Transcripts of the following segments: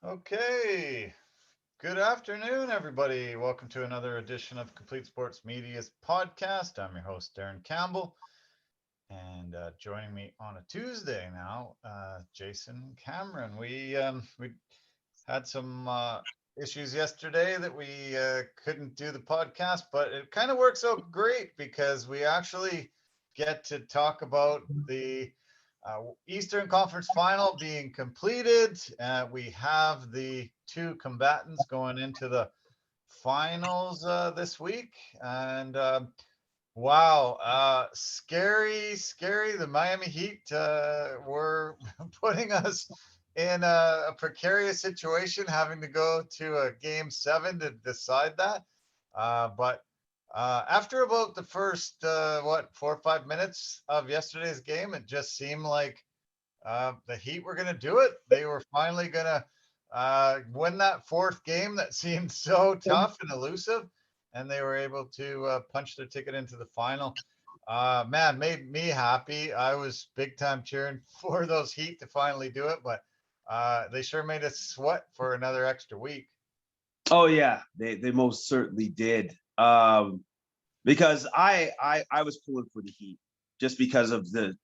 Okay. Good afternoon, everybody. Welcome to another edition of Complete Sports Media's podcast. I'm your host, Darren Campbell, and joining me on a Tuesday now, Jason Cameron. We had some issues yesterday that we couldn't do the podcast, but it kind of works out great because we actually get to talk about the Eastern Conference Final being completed. We have the two combatants going into the finals this week, and wow, scary. The Miami Heat were putting us in a precarious situation, having to go to a game 7 to decide that. But after about the first, 4 or 5 minutes of yesterday's game, it just seemed like the Heat were going to do it. They were finally going to win that fourth game that seemed so tough and elusive, and they were able to punch their ticket into the final. Man, made me happy. I was big time cheering for those Heat to finally do it, but they sure made us sweat for another extra week. Oh yeah, they most certainly did. Because I was pulling for the Heat just because of the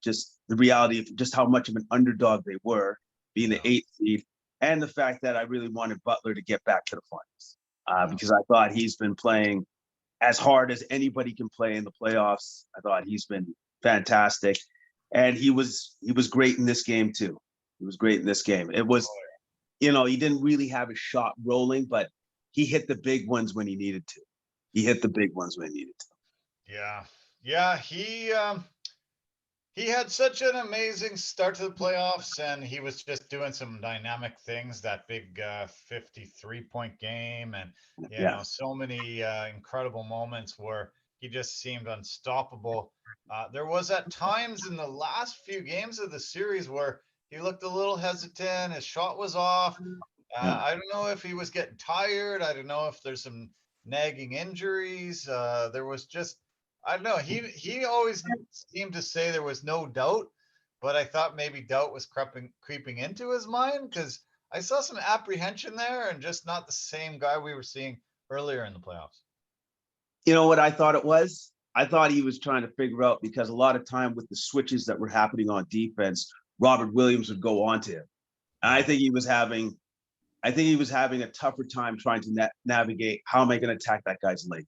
reality of just how much of an underdog they were, being the 8th seed, and the fact that I really wanted Butler to get back to the finals. Because I thought he's been playing as hard as anybody can play in the playoffs. I thought he's been fantastic, and he was great in this game too. He was great in this game. It was, he didn't really have his shot rolling, but he hit the big ones when he needed to. He hit the big ones when he needed to. Yeah. He had such an amazing start to the playoffs, and he was just doing some dynamic things. That big 53-point game, and so many incredible moments where he just seemed unstoppable. There was at times in the last few games of the series where he looked a little hesitant. His shot was off. I don't know if he was getting tired. I don't know if there's some nagging injuries. There was just, I don't know. He always seemed to say there was no doubt, but I thought maybe doubt was creeping into his mind because I saw some apprehension there and just not the same guy we were seeing earlier in the playoffs. You know what I thought it was? I thought he was trying to figure out, because a lot of time with the switches that were happening on defense, Robert Williams would go on to him. And I think he was having a tougher time trying to navigate, how am I going to attack that guy's leg?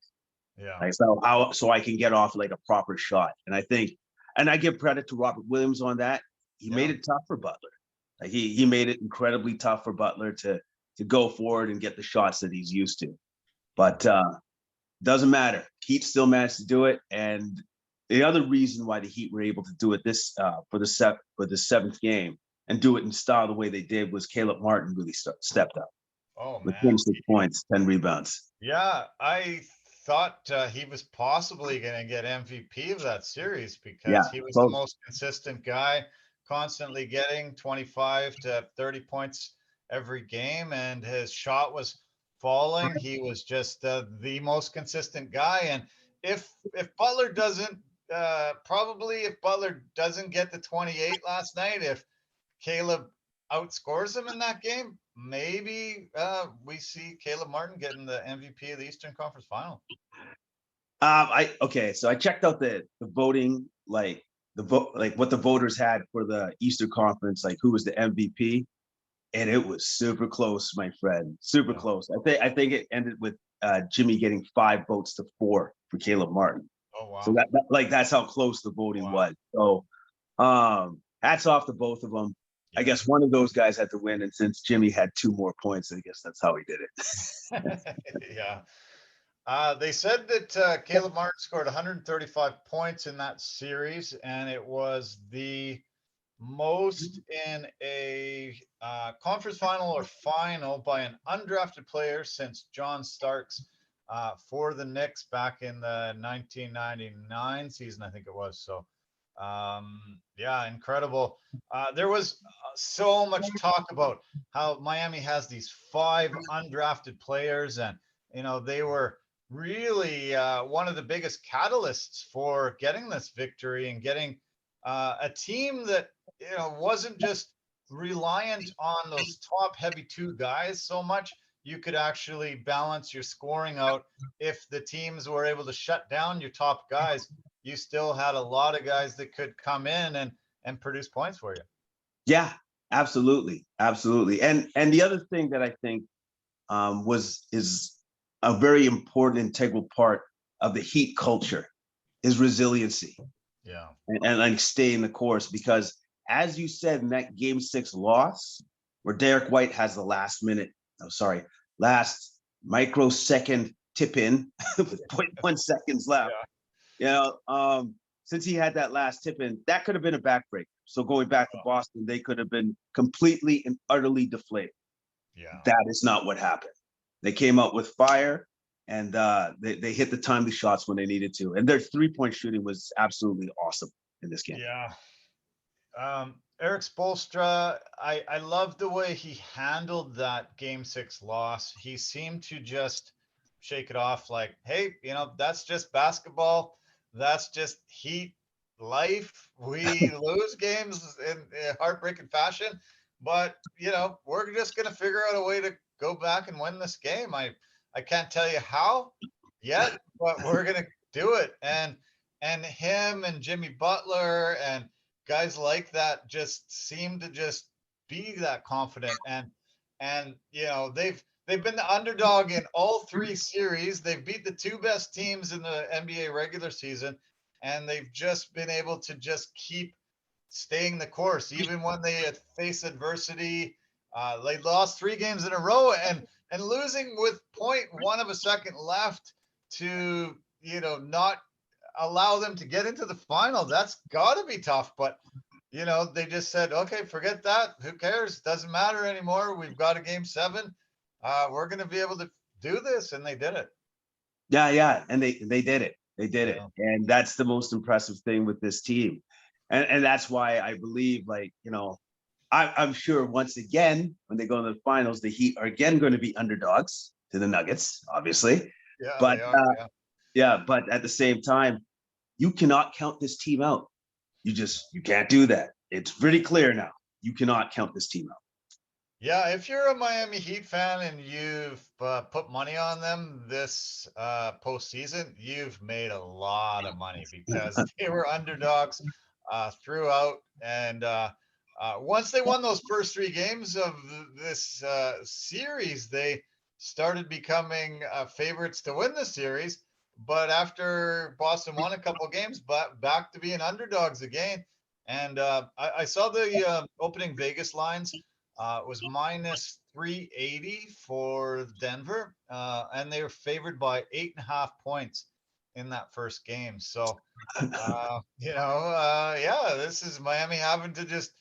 Yeah. Like, so I can get off like a proper shot. And I give credit to Robert Williams on that. He made it tough for Butler. Like he made it incredibly tough for Butler to go forward and get the shots that he's used to. But doesn't matter. Heat still managed to do it. And the other reason why the Heat were able to do it for the seventh game and do it in style the way they did was Caleb Martin really stepped up. Oh, with man. 26 points, 10 rebounds. Yeah, I thought he was possibly going to get MVP of that series because he was the most consistent guy, constantly getting 25 to 30 points every game, and his shot was falling. He was just the most consistent guy. And if Butler doesn't, if Butler doesn't get the 28 last night, if Caleb outscores him in that game, maybe we see Caleb Martin getting the MVP of the Eastern Conference Final. So I checked out the voting, like what the voters had for the Eastern Conference, like who was the MVP, and it was super close, my friend, super close. I think it ended with Jimmy getting 5 votes to 4 for Caleb Martin. Oh wow! So that's how close the voting was. So hats off to both of them. I guess one of those guys had to win, and since Jimmy had 2 more points, I guess that's how he did it. Yeah. They said that Caleb Martin scored 135 points in that series, and it was the most in a conference final or final by an undrafted player since John Starks for the Knicks back in the 1999 season, I think it was. So, yeah, incredible. There was so much talk about how Miami has these 5 undrafted players, and they were really one of the biggest catalysts for getting this victory and getting a team that, wasn't just reliant on those top heavy two guys so much. You could actually balance your scoring out. If the teams were able to shut down your top guys, you still had a lot of guys that could come in and produce points for you. Yeah, absolutely, absolutely. And the other thing that I think is a very important integral part of the Heat culture is resiliency. Yeah. And like staying the course, because as you said in that game 6 loss, where Derek White has the last microsecond tip in with 0.1 seconds left. Since he had that last tip in, that could have been a backbreaker. So going back to Boston, they could have been completely and utterly deflated. Yeah. That is not what happened. They came out with fire, and they hit the timely shots when they needed to. And their 3-point shooting was absolutely awesome in this game. Yeah. Eric Spoelstra, I love the way he handled that game 6 loss. He seemed to just shake it off like, hey, that's just basketball. That's just Heat life. We lose games in heartbreaking fashion, but we're just gonna figure out a way to go back and win this game. I can't tell you how yet, but we're gonna do it. And him and Jimmy Butler and guys like that just seem to just be that confident. And they've been the underdog in all three series. They've beat the two best teams in the NBA regular season, and they've just been able to just keep staying the course even when they face adversity. They lost 3 games in a row, and losing with 0.1 of a second left to not allow them to get into the final. That's got to be tough. But they just said, okay, forget that. Who cares? Doesn't matter anymore. We've got a game 7. We're going to be able to do this, and they did it. Yeah, and they did it. They did it, and that's the most impressive thing with this team, and that's why I believe, I'm sure once again when they go to the finals, the Heat are again going to be underdogs to the Nuggets, obviously. Yeah, But they are. but at the same time, you cannot count this team out. You can't do that. It's pretty clear now. You cannot count this team out. Yeah, if you're a Miami Heat fan and you've put money on them this postseason, you've made a lot of money because they were underdogs throughout. And once they won those first 3 games of this series, they started becoming favorites to win the series. But after Boston won a couple of games, but back to being underdogs again. And I saw the opening Vegas lines. It was minus 380 for Denver, and they were favored by 8.5 points in that first game. So, yeah, this is Miami having to just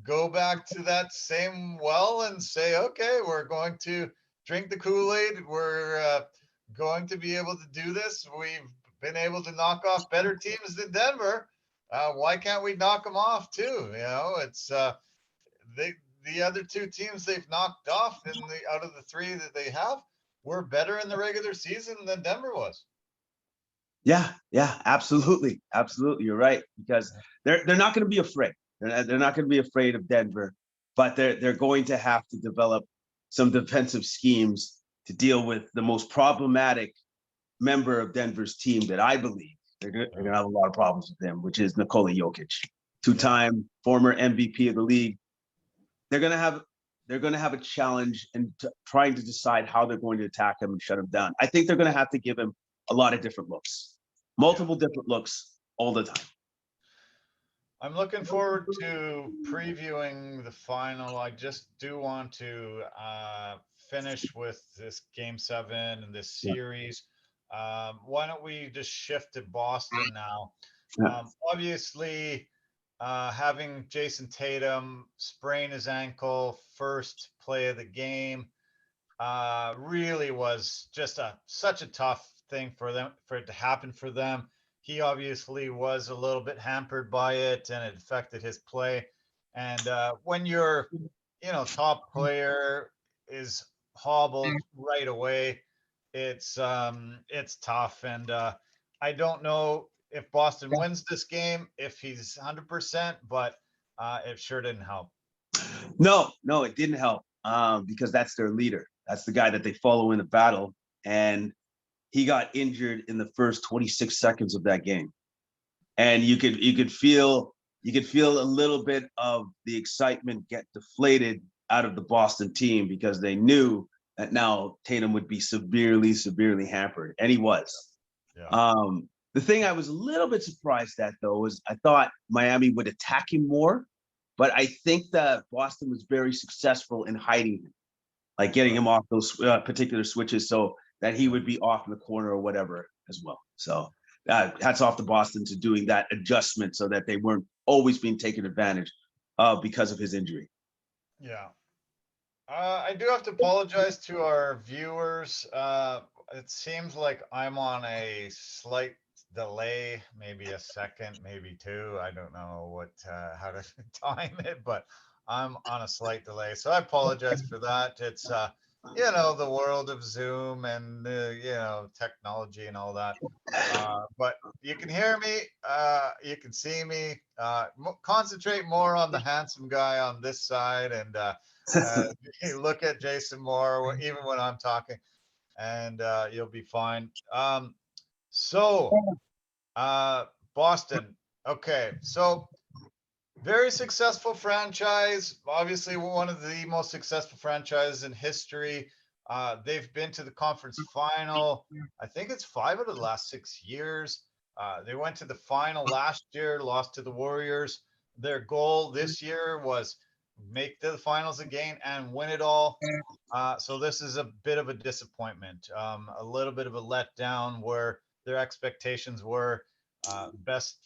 go back to that same well and say, okay, we're going to drink the Kool-Aid. We're going to be able to do this. We've been able to knock off better teams than Denver. Why can't we knock them off too? It's the other 2 teams they've knocked off out of the 3 that they have were better in the regular season than Denver was. Yeah, absolutely. You're right, because they're not going to be afraid. They're not going to be afraid of Denver, but they're going to have to develop some defensive schemes to deal with the most problematic member of Denver's team that I believe they're going to have a lot of problems with him, which is Nikola Jokic, 2-time former MVP of the league. They're going to have a challenge in trying to decide how they're going to attack him and shut him down. I think they're going to have to give him a lot of different looks, multiple different looks all the time. I'm looking forward to previewing the final. I just do want to finish with this game 7 and this series. Why don't we just shift to Boston now? Obviously, having Jason Tatum sprain his ankle first play of the game really was just such a tough thing for it to happen for them. He obviously was a little bit hampered by it, and it affected his play. And when your top player is hobbled right away, it's tough. And I don't know if Boston wins this game, if he's 100%, but it sure didn't help. No, it didn't help because that's their leader. That's the guy that they follow in the battle. And he got injured in the first 26 seconds of that game. And you could feel a little bit of the excitement get deflated out of the Boston team because they knew that now Tatum would be severely hampered, and he was. Yeah. The thing I was a little bit surprised at, though, was I thought Miami would attack him more, but I think that Boston was very successful in hiding him, like getting him off those particular switches so that he would be off in the corner or whatever as well. So hats off to Boston to doing that adjustment so that they weren't always being taken advantage of because of his injury. Yeah. I do have to apologize to our viewers. It seems like I'm on a slight delay, maybe a second, maybe two. I don't know what how to time it, but I'm on a slight delay. So I apologize for that. It's the world of Zoom and technology and all that. But you can hear me, you can see me. Concentrate more on the handsome guy on this side, and look at Jason Moore even when I'm talking, and you'll be fine. So Boston. Okay, so very successful franchise. Obviously, one of the most successful franchises in history. They've been to the conference final. I think it's 5 out of the last 6 years. They went to the final last year, lost to the Warriors. Their goal this year was make the finals again and win it all. So this is a bit of a disappointment, a little bit of a letdown where their expectations were best,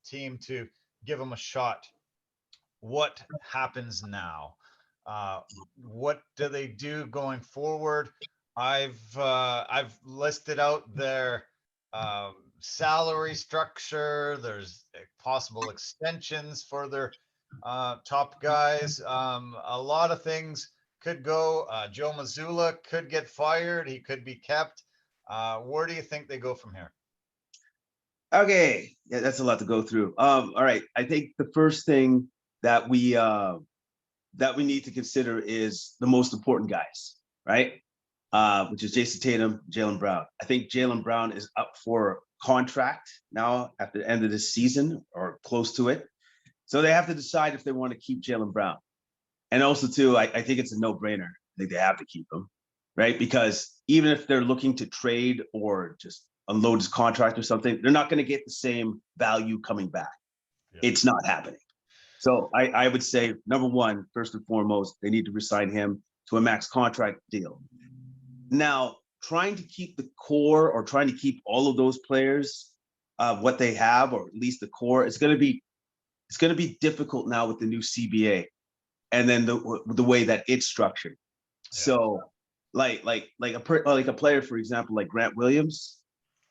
team to give them a shot. What happens now? What do they do going forward? I've listed out their salary structure. There's possible extensions for their top guys. A lot of things could go. Joe Mazzulla could get fired. He could be kept. Where do you think they go from here? Okay, yeah, that's a lot to go through. All right, I think the first thing that we need to consider is the most important guys, right? Which is Jason Tatum, Jaylen Brown. I think Jaylen Brown is up for contract now at the end of this season or close to it. So they have to decide if they want to keep Jaylen Brown. And also, too, I think it's a no-brainer. I think they have to keep him, right? Because even if they're looking to trade or just unload his contract or something, they're not going to get the same value coming back. Yeah. It's not happening. So I would say, number one, first and foremost, they need to resign him to a max contract deal. Now, trying to keep the core or trying to keep all of those players, what they have, or at least the core, it's going to be difficult now with the new CBA, and then the way that it's structured. Yeah. So, like a player, for example, like Grant Williams,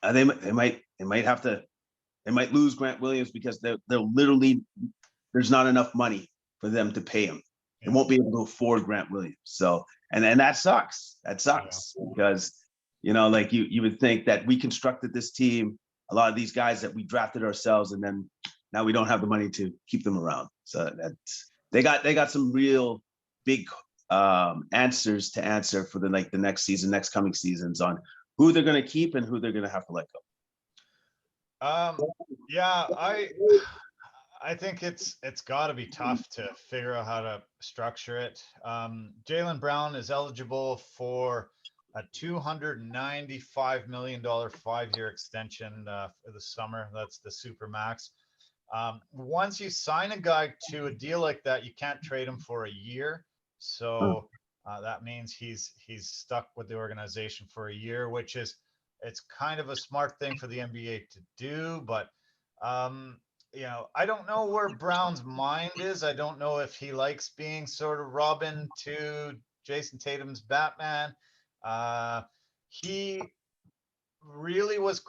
they might lose Grant Williams because they'll literally, there's not enough money for them to pay him. They won't be able to afford Grant Williams. So, and that sucks. That sucks because, like you would think that we constructed this team, a lot of these guys that we drafted ourselves, and then now we don't have the money to keep them around. So they got some real big answers to answer for the next coming seasons on who they're going to keep and who they're going to have to let go. Yeah, I think it's got to be tough to figure out how to structure it. Jaylen Brown is eligible for a $295 million 5-year extension for the summer. That's the super max. Once you sign a guy to a deal like that, you can't trade him for a year. So that means he's stuck with the organization for a year, which is, it's kind of a smart thing for the NBA to do. But I don't know where Brown's mind is. I don't know if he likes being sort of Robin to Jason Tatum's Batman. He really was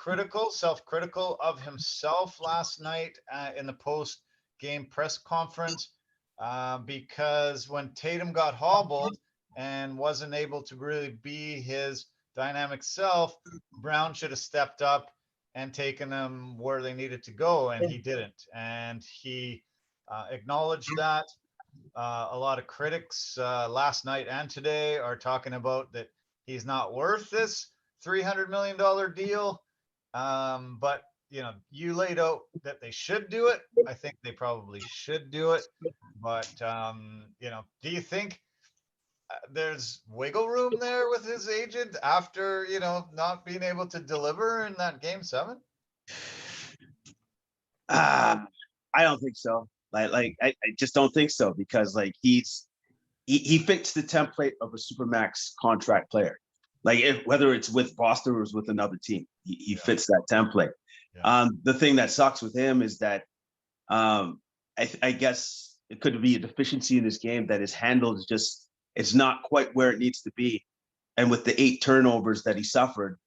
self-critical of himself last night in the post-game press conference because when Tatum got hobbled and wasn't able to really be his dynamic self, Brown should have stepped up and taken them where they needed to go, and he didn't. And he acknowledged that. A lot of critics last night and today are talking about that he's not worth this $300 million deal. But you laid out that they should do it. I think they probably should do it. But do you think there's wiggle room there with his agent after not being able to deliver in that game 7? I don't think so. I just don't think so, because like he fits the template of a supermax contract player. Like whether it's with Boston or it's with another team, he fits that template. Yeah. The thing that sucks with him is that I guess it could be a deficiency in this game, that his handle is just, it's not quite where it needs to be. And with the 8 turnovers that he suffered,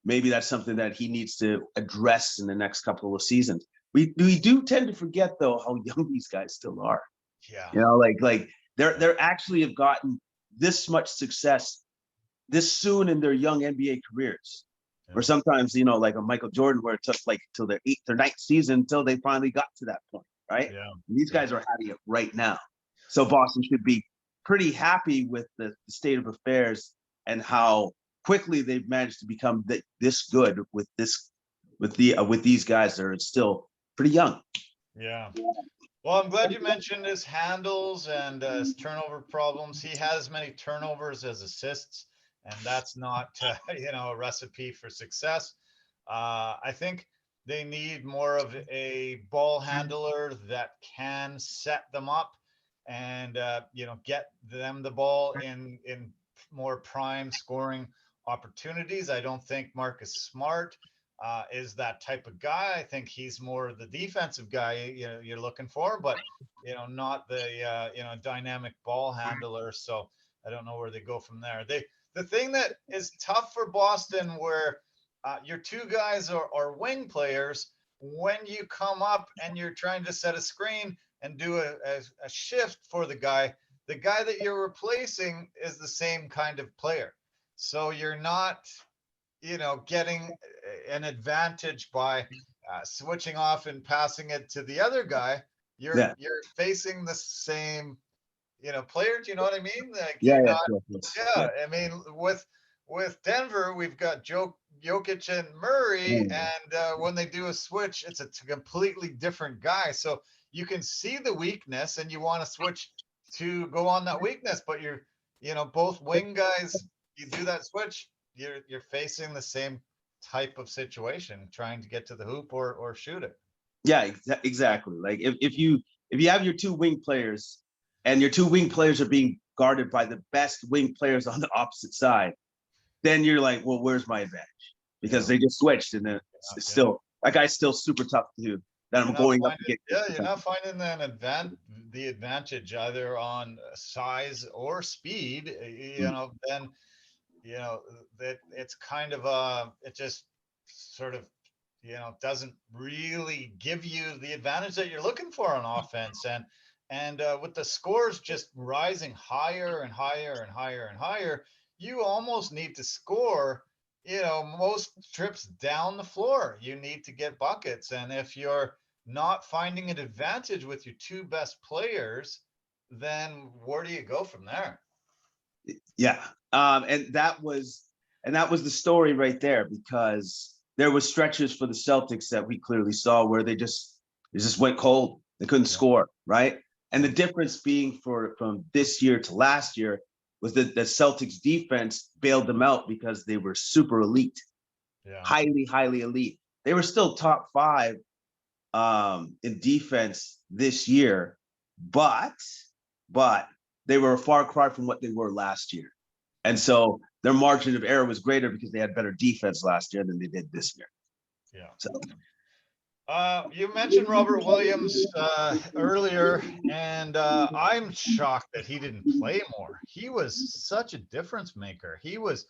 maybe that's something that he needs to address in the next couple of seasons. We do tend to forget, though, how young these guys still are. Yeah. Like they're actually have gotten this much success this soon in their young NBA careers. Yeah. Or sometimes, like a Michael Jordan, where it took like till their 8th or 9th season until they finally got to that point, right? Yeah. And these guys are having it right now. So Boston should be pretty happy with the state of affairs and how quickly they've managed to become this good with these guys that are still pretty young. Yeah. Well, I'm glad you mentioned his handles and his turnover problems. He has as many turnovers as assists, and that's not a recipe for success. I think they need more of a ball handler that can set them up and get them the ball in more prime scoring opportunities. I don't think Marcus Smart is that type of guy. I think he's more the defensive guy you're looking for, but not the dynamic ball handler. So I don't know where they go from there. The thing that is tough for Boston, where your 2 guys are wing players, when you come up and you're trying to set a screen and do a shift for the guy that you're replacing is the same kind of player. So you're not getting an advantage by switching off and passing it to the other guy. You're facing the same player. Do you know what I mean? Like you're not. Yeah, I mean with Denver, we've got Jokic and Murray, and when they do a switch, it's a completely different guy. So you can see the weakness, and you want to switch to go on that weakness, but you're both wing guys. You do that switch, you're facing the same type of situation, trying to get to the hoop or shoot it. Yeah, exactly. Like if you have your 2 wing players, and your 2 wing players are being guarded by the best wing players on the opposite side, then you're like, well, where's my advantage? Because they just switched, and then it's still that guy's still super tough to do. That I'm going up to get. Yeah, you're not finding the advantage either on size or speed. Then that it's kind of it just sort of doesn't really give you the advantage that you're looking for on offense. And with the scores just rising higher and higher and higher and higher, you almost need to score most trips down the floor. You need to get buckets, and if you're not finding an advantage with your 2 best players, then where do you go from there? Yeah. And that was the story right there, because there was stretches for the Celtics that we clearly saw where they just went cold. They couldn't score, right? And the difference being from this year to last year was that the Celtics defense bailed them out because they were super elite, highly, highly elite. They were still top 5 in defense this year, but they were a far cry from what they were last year. And so their margin of error was greater because they had better defense last year than they did this year. Yeah. So you mentioned Robert Williams earlier, and I'm shocked that he didn't play more. He was such a difference maker. He was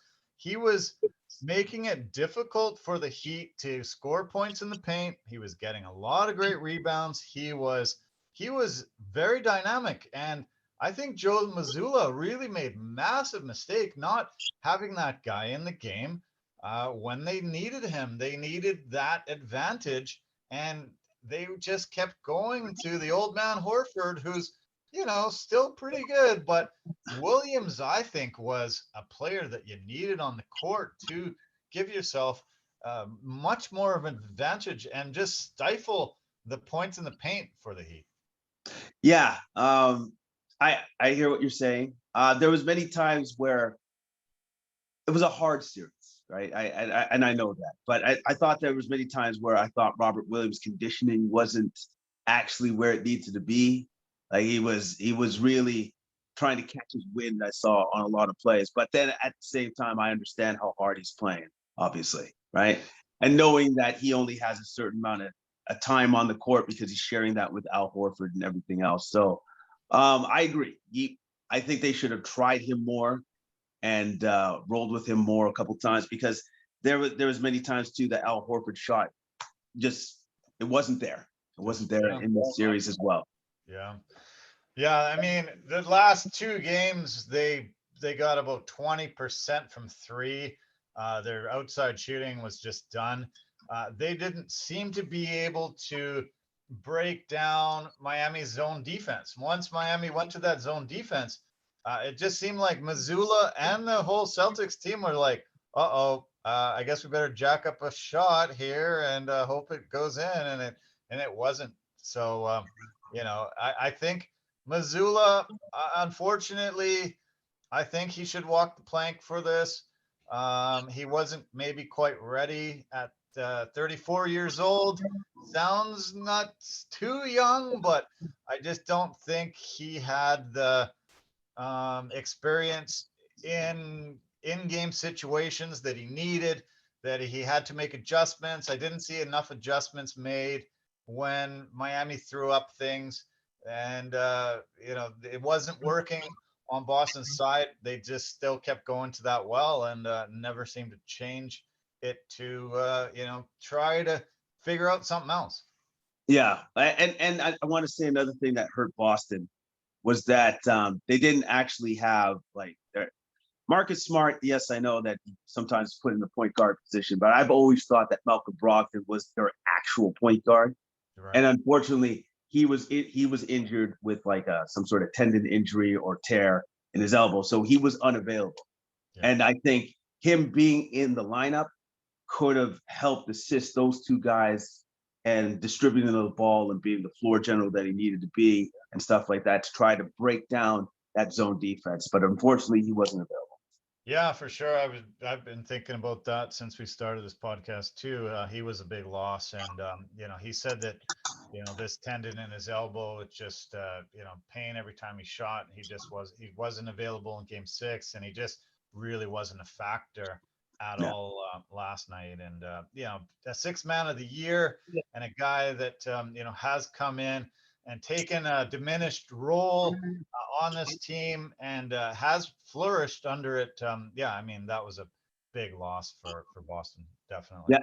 making it difficult for the Heat to score points in the paint. He was getting a lot of great rebounds. He was very dynamic, and I think Joe Mazzulla really made massive mistake not having that guy in the game. when they needed him. They needed that advantage, and they just kept going to the old man Horford, who's, still pretty good. But Williams, I think, was a player that you needed on the court to give yourself much more of an advantage and just stifle the points in the paint for the Heat. Yeah, I hear what you're saying. There was many times where it was a hard series, right? And I know that, but I thought there was many times where I thought Robert Williams' conditioning wasn't actually where it needed to be. Like he was really trying to catch his wind. I saw on a lot of plays, but then at the same time, I understand how hard he's playing, obviously, right? And knowing that he only has a certain amount of a time on the court because he's sharing that with Al Horford and everything else. So I agree. I think they should have tried him more and rolled with him more a couple times because there was many times too that Al Horford shot just it wasn't there. It wasn't there Yeah. in the series as well. Yeah. Yeah, I mean, the last two games they got about 20% from three. Their outside shooting was just done. They didn't seem to be able to break down Miami's zone defense. Once Miami went to that zone defense, it just seemed like Missoula and the whole Celtics team were like, "Uh-oh, I guess we better jack up a shot here and hope it goes in," and it wasn't. So, I think Missoula, unfortunately, I think he should walk the plank for this. He wasn't maybe quite ready at 34 years old. Sounds not too young, but I just don't think he had the experience in-game situations that he needed, that he had to make adjustments. I didn't see enough adjustments made when Miami threw up things, and it wasn't working on Boston's side. They just still kept going to that well and never seemed to change it to try to figure out something else. Yeah, and I want to say another thing that hurt Boston was that they didn't actually have like Marcus Smart. Yes, I know that he sometimes put in the point guard position, but I've always thought that Malcolm Brogdon was their actual point guard. Right. And unfortunately, he was injured with like some sort of tendon injury or tear in his elbow, so he was unavailable. Yeah. And I think him being in the lineup could have helped assist those two guys and distributing the ball and being the floor general that he needed to be and stuff like that to try to break down that zone defense. But unfortunately, he wasn't available. Yeah, for sure. I've been thinking about that since we started this podcast too. He was a big loss, and he said that this tendon in his elbow, it just pain every time he shot. He wasn't available in Game 6, and he just really wasn't a factor at Yeah. all last night. And a sixth man of the year, and a guy that has come in and taken a diminished role on this team and has flourished under it. I mean, that was a big loss for Boston, definitely.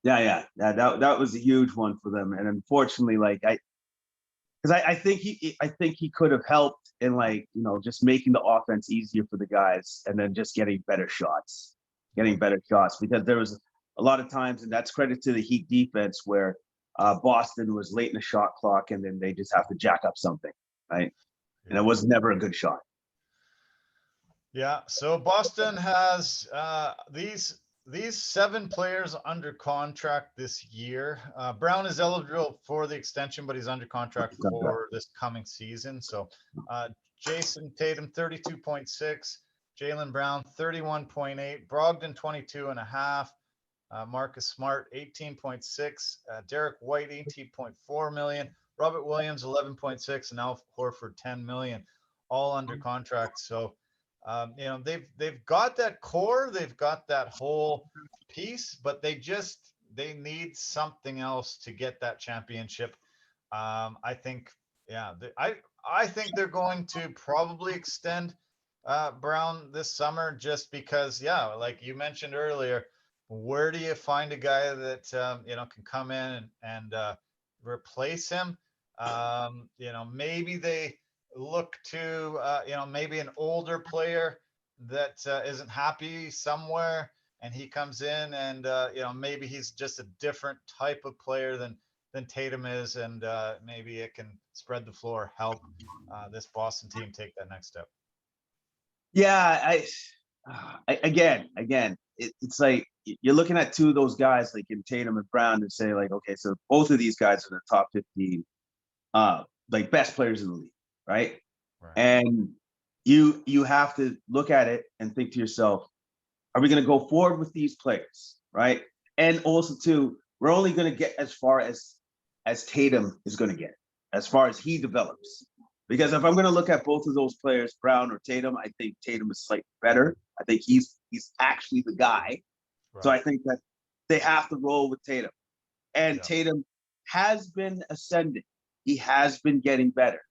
Yeah. Yeah. That was a huge one for them. And unfortunately, like because I think he could have helped in like just making the offense easier for the guys and then just getting better shots because there was a lot of times, and that's credit to the Heat defense where Boston was late in the shot clock and then they just have to jack up something, right? And it was never a good shot. Yeah. So Boston has these seven players under contract this year. Brown is eligible for the extension, but he's under contract for this coming season. So Jason Tatum, 32.6, Jaylen Brown, 31.8, Brogdon, 22.5, Marcus Smart, 18.6, Derek White, 18.4 million, Robert Williams, 11.6, and Al Horford, 10 million, all under contract. So they've got that core, they've got that whole piece, but they need something else to get that championship. I think, yeah, I think they're going to probably extend Brown this summer just because, yeah, like you mentioned earlier, where do you find a guy that can come in and replace him? Maybe they look to maybe an older player that isn't happy somewhere and he comes in, and maybe he's just a different type of player than Tatum is, and maybe it can spread the floor, help this Boston team take that next step. Yeah, again, it's like you're looking at two of those guys like in Tatum and Brown and say like, okay, so both of these guys are the top 15, like best players in the league, right? Right. And you have to look at it and think to yourself, are we going to go forward with these players, right? And also too, we're only going to get as far as Tatum is going to get, as far as he develops. Because if I'm going to look at both of those players, Brown or Tatum, I think Tatum is slightly better. I think he's actually the guy. Right. So I think that they have to roll with Tatum. And Tatum has been ascending. He has been getting better.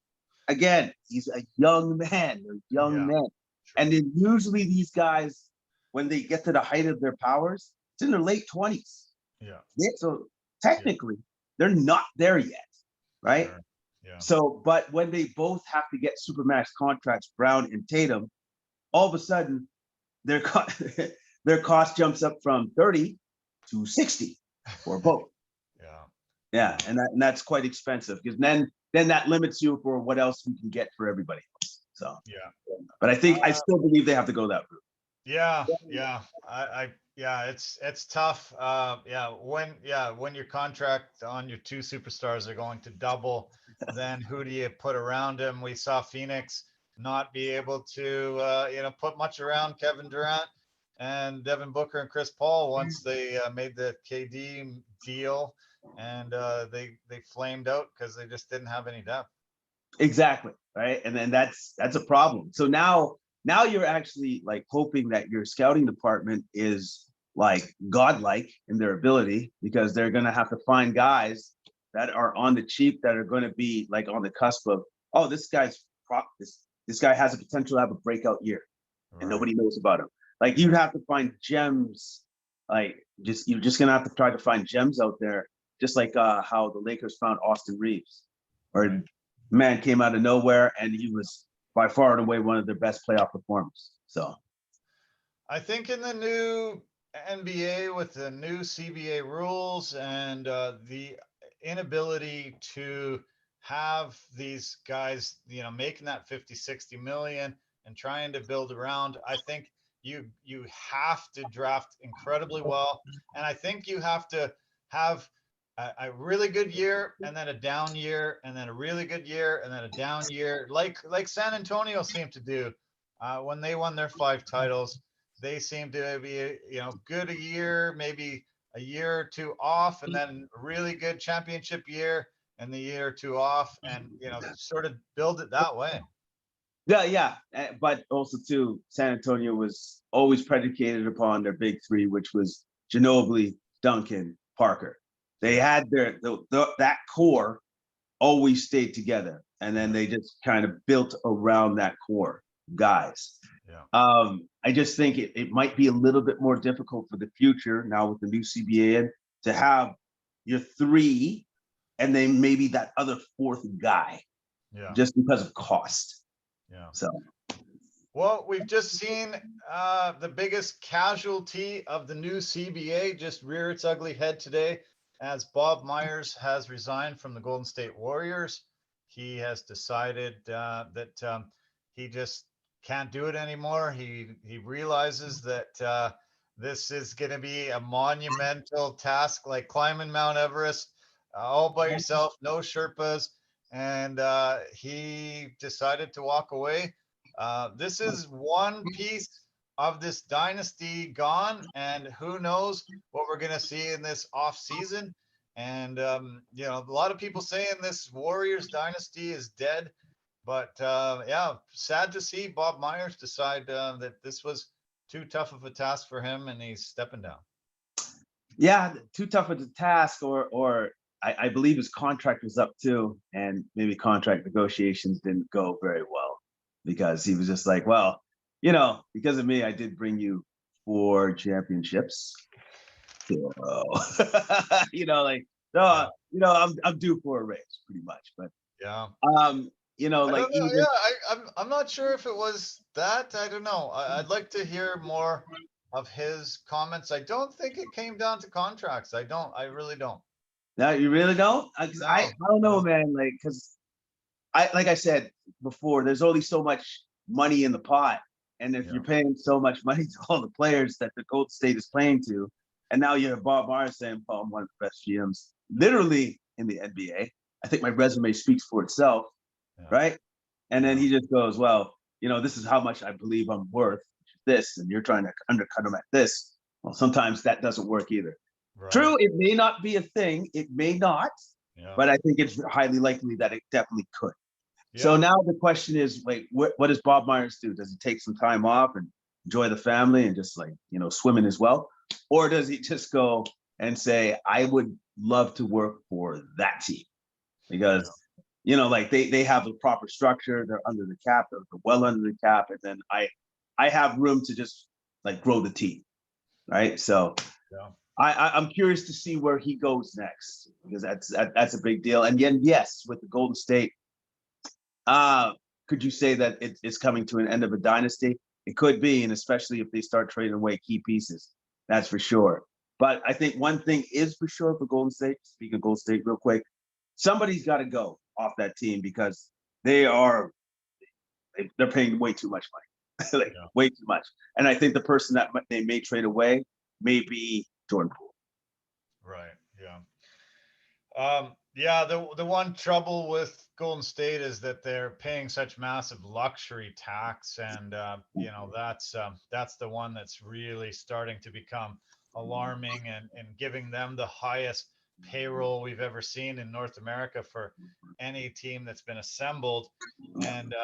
Again, he's a young man. They're young men. Sure. And then usually these guys, when they get to the height of their powers, it's in their late 20s. Yeah. So technically, they're not there yet, right? Sure. Yeah. So, but when they both have to get supermax contracts, Brown and Tatum, all of a sudden their cost jumps up from 30 to 60 for both. Yeah, and that's quite expensive, because then that limits you for what else you can get for everybody else. So but I still believe they have to go that route. Yeah, it's tough. When your contract on your two superstars are going to double, then who do you put around him? We saw Phoenix not be able to put much around Kevin Durant and Devin Booker and Chris Paul once they made the KD deal, and they flamed out because they just didn't have any depth. Exactly, right? And then that's a problem. So now you're actually like hoping that your scouting department is like godlike in their ability, because they're going to have to find guys that are on the cheap, that are going to be like on the cusp of, oh, this guy has a potential to have a breakout year, and nobody knows about him. Like you'd have to find gems, like you're just going to have to try to find gems out there, just like how the Lakers found Austin Reeves, or man came out of nowhere and he was by far and away one of their best playoff performers. So I think in the new NBA with the new CBA rules and the inability to have these guys, making that 50, 60 million and trying to build around, I think you have to draft incredibly well. And I think you have to have a really good year, and then a down year, and then a really good year, and then a down year, like San Antonio seemed to do when they won their 5 titles. They seem to be, good a year, maybe a year or two off, and then a really good championship year, and the year or two off, and sort of build it that way. Yeah, but also too, San Antonio was always predicated upon their big three, which was Ginobili, Duncan, Parker. They had that core always stayed together, and then they just kind of built around that core guys. I just think it might be a little bit more difficult for the future now with the new CBA in, to have your three and then maybe that other fourth guy, just because of cost. So, well, we've just seen the biggest casualty of the new CBA just rear its ugly head today, as Bob Myers has resigned from the Golden State Warriors. He has decided that he just can't do it anymore. He realizes that this is going to be a monumental task, like climbing Mount Everest all by yourself, no Sherpas, and he decided to walk away. This is one piece of this dynasty gone, and who knows what we're going to see in this off season. And a lot of people saying this Warriors dynasty is dead, but sad to see Bob Myers decide that this was too tough of a task for him, and he's stepping down. Yeah, too tough of a task, or I believe his contract was up too, and maybe contract negotiations didn't go very well, because he was just like, well, because of me, I did bring you 4 championships. So, I'm due for a raise, pretty much. But I'm not sure if it was that. I don't know. I'd like to hear more of his comments. I don't think it came down to contracts. I really don't. Now you really don't? 'Cause I No. don't know, man. Like, because like I said before, there's only so much money in the pot, and if you're Yeah. paying so much money to all the players that the Golden State is playing to, and now you have Bob Myers saying, "Well, I'm one of the best GMs, literally in the NBA." I think my resume speaks for itself, Yeah. right? And then Yeah. he just goes, "Well, this is how much I believe I'm worth, which is this, and you're trying to undercut him at this." Well, sometimes that doesn't work either. Right. True, it may not be a thing. It may not, Yeah. but I think it's highly likely that it definitely could. So Yeah. now the question is, like, what does Bob Myers do? Does he take some time off and enjoy the family and just like, swim in his well? Or does he just go and say, I would love to work for that team? Yeah. Because, like they have a proper structure, they're under the cap, they're well under the cap, and then I have room to just like grow the team. Right. So Yeah. I'm curious to see where he goes next, because that's a big deal. And then yes, with the Golden State, could you say that it's coming to an end of a dynasty? It could be, and especially if they start trading away key pieces, that's for sure. But I think one thing is for sure for Golden State. Speaking of Golden State, real quick, somebody's got to go off that team because they're paying way too much money, like Yeah. way too much. And I think the person that they may trade away may be Jordan Poole. Right. Yeah. Yeah, the one trouble with Golden State is that they're paying such massive luxury tax, and that's the one that's really starting to become alarming, and giving them the highest payroll we've ever seen in North America for any team that's been assembled. And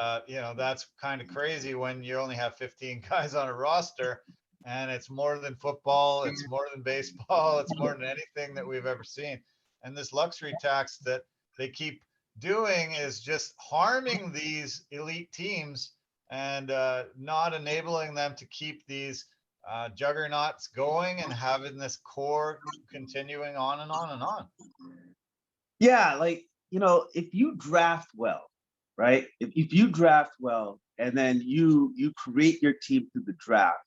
that's kind of crazy when you only have 15 guys on a roster, and it's more than football, it's more than baseball, it's more than anything that we've ever seen. And this luxury tax that they keep doing is just harming these elite teams, and not enabling them to keep these juggernauts going and having this core continuing on and on and on. Yeah, like, if you draft well, right? If you draft well and then you create your team through the draft,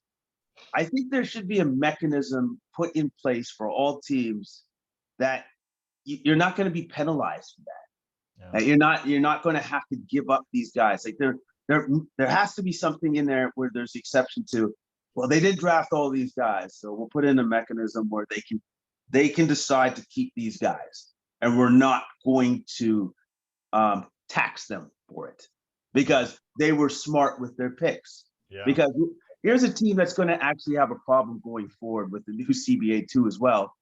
I think there should be a mechanism put in place for all teams that you're not going to be penalized for that. Yeah. You're not going to have to give up these guys. Like there has to be something in there where there's exception to, well, they did draft all these guys, so we'll put in a mechanism where they can decide to keep these guys, and we're not going to tax them for it because they were smart with their picks. Yeah. Because here's a team that's going to actually have a problem going forward with the new CBA too as well,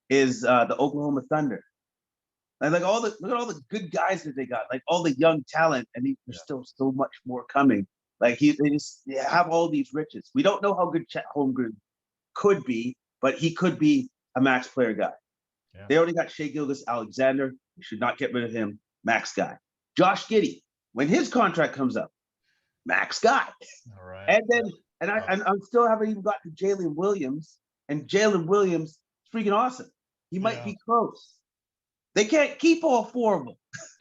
is the Oklahoma Thunder. And like look at all the good guys that they got, like all the young talent, and there's still so much more coming. Like they have all these riches. We don't know how good Chet Holmgren could be, but he could be a max player guy. Yeah. They already got Shea Gilgeous-Alexander. You should not get rid of him. Max guy. Josh Giddey, when his contract comes up, max guy. All right. And then, and I still haven't even got to Jalen Williams, and Jalen Williams is freaking awesome. He might be close. They can't keep all four of them.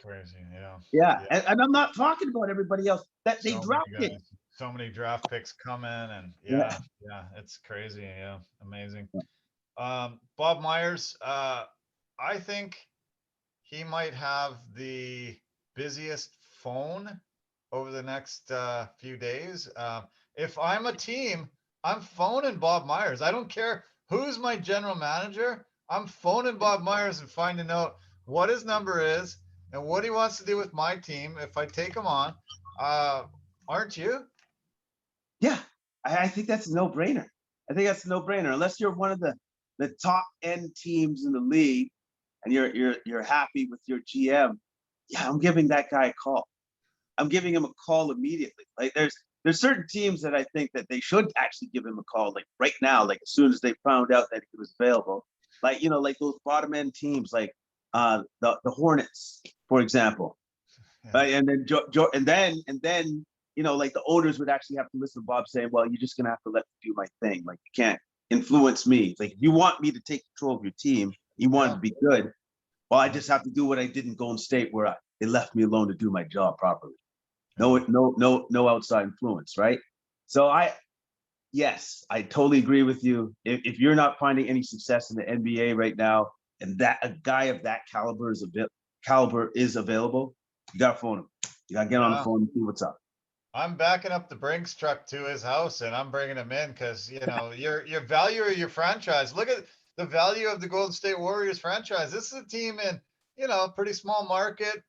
Crazy. Yeah. Yeah. And I'm not talking about everybody else that they So many drafted. guys, so many draft picks coming, and Yeah. it's crazy. Yeah, amazing. Bob Myers, I think he might have the busiest phone over the next few days. If I'm a team, I'm phoning Bob Myers. I don't care who's my general manager. I'm phoning Bob Myers and finding out what his number is and what he wants to do with my team if I take him on. Uh, aren't you? Yeah. I think that's a no-brainer. I think that's a no-brainer. Unless you're one of the top end teams in the league and you're happy with your GM, yeah, I'm giving that guy a call. I'm giving him a call immediately. Like there's certain teams that I think that they should actually give him a call, like right now, like as soon as they found out that he was available. Like, like those bottom end teams, like the Hornets, for example. Yeah. Right. And then like the owners would actually have to listen to Bob saying, well, you're just gonna have to let me do my thing. Like you can't influence me. Like if you want me to take control of your team, you want it to be good. Well, I just have to do what I did in Golden State, where they left me alone to do my job properly. No outside influence, right? So Yes, I totally agree with you. If you're not finding any success in the NBA right now, and that a guy of that caliber is available, you gotta phone him. You gotta get on the Yeah. phone and see what's up. I'm backing up the Brinks truck to his house and I'm bringing him in because your value of your franchise. Look at the value of the Golden State Warriors franchise. This is a team in pretty small market.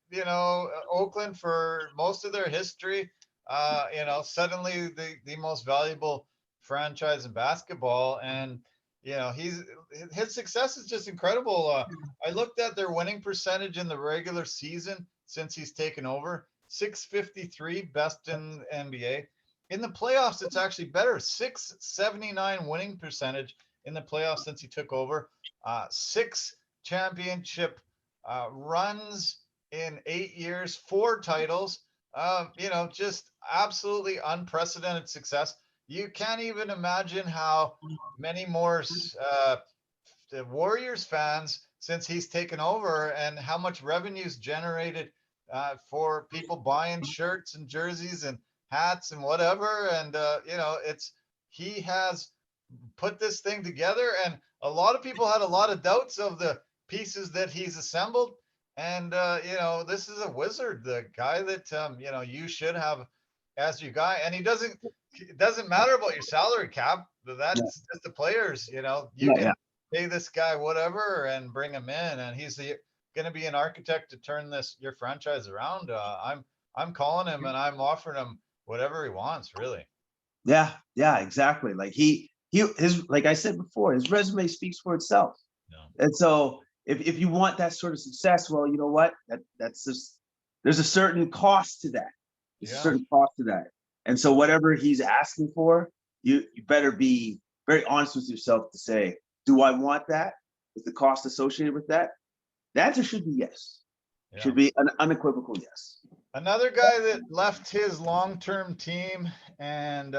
Oakland for most of their history. Suddenly the most valuable franchise in basketball, and his success is just incredible. I looked at their winning percentage in the regular season since he's taken over. 653, best in NBA. In the playoffs, it's actually better. 679 winning percentage in the playoffs since he took over. Six championship runs in 8 years, four titles. Just absolutely unprecedented success. You can't even imagine how many more the Warriors fans since he's taken over and how much revenue's generated for people buying shirts and jerseys and hats and whatever. And he has put this thing together, and a lot of people had a lot of doubts of the pieces that he's assembled. And this is a wizard, the guy that you should have as your guy. And it doesn't matter about your salary cap. Yeah, That's just the players. You yeah, yeah. can pay this guy whatever and bring him in, and he's going to be an architect to turn your franchise around. I'm calling him and I'm offering him whatever he wants, really. Yeah, yeah, exactly. Like his like I said before, his resume speaks for itself. No. And so if you want that sort of success, well, you know what? That's just there's a certain cost to that. There's a Yeah. certain cost to that. And so whatever he's asking for, you better be very honest with yourself to say, do I want that? Is the cost associated with that? The answer should be yes. Yeah. Should be an unequivocal yes. Another guy that left his long-term team and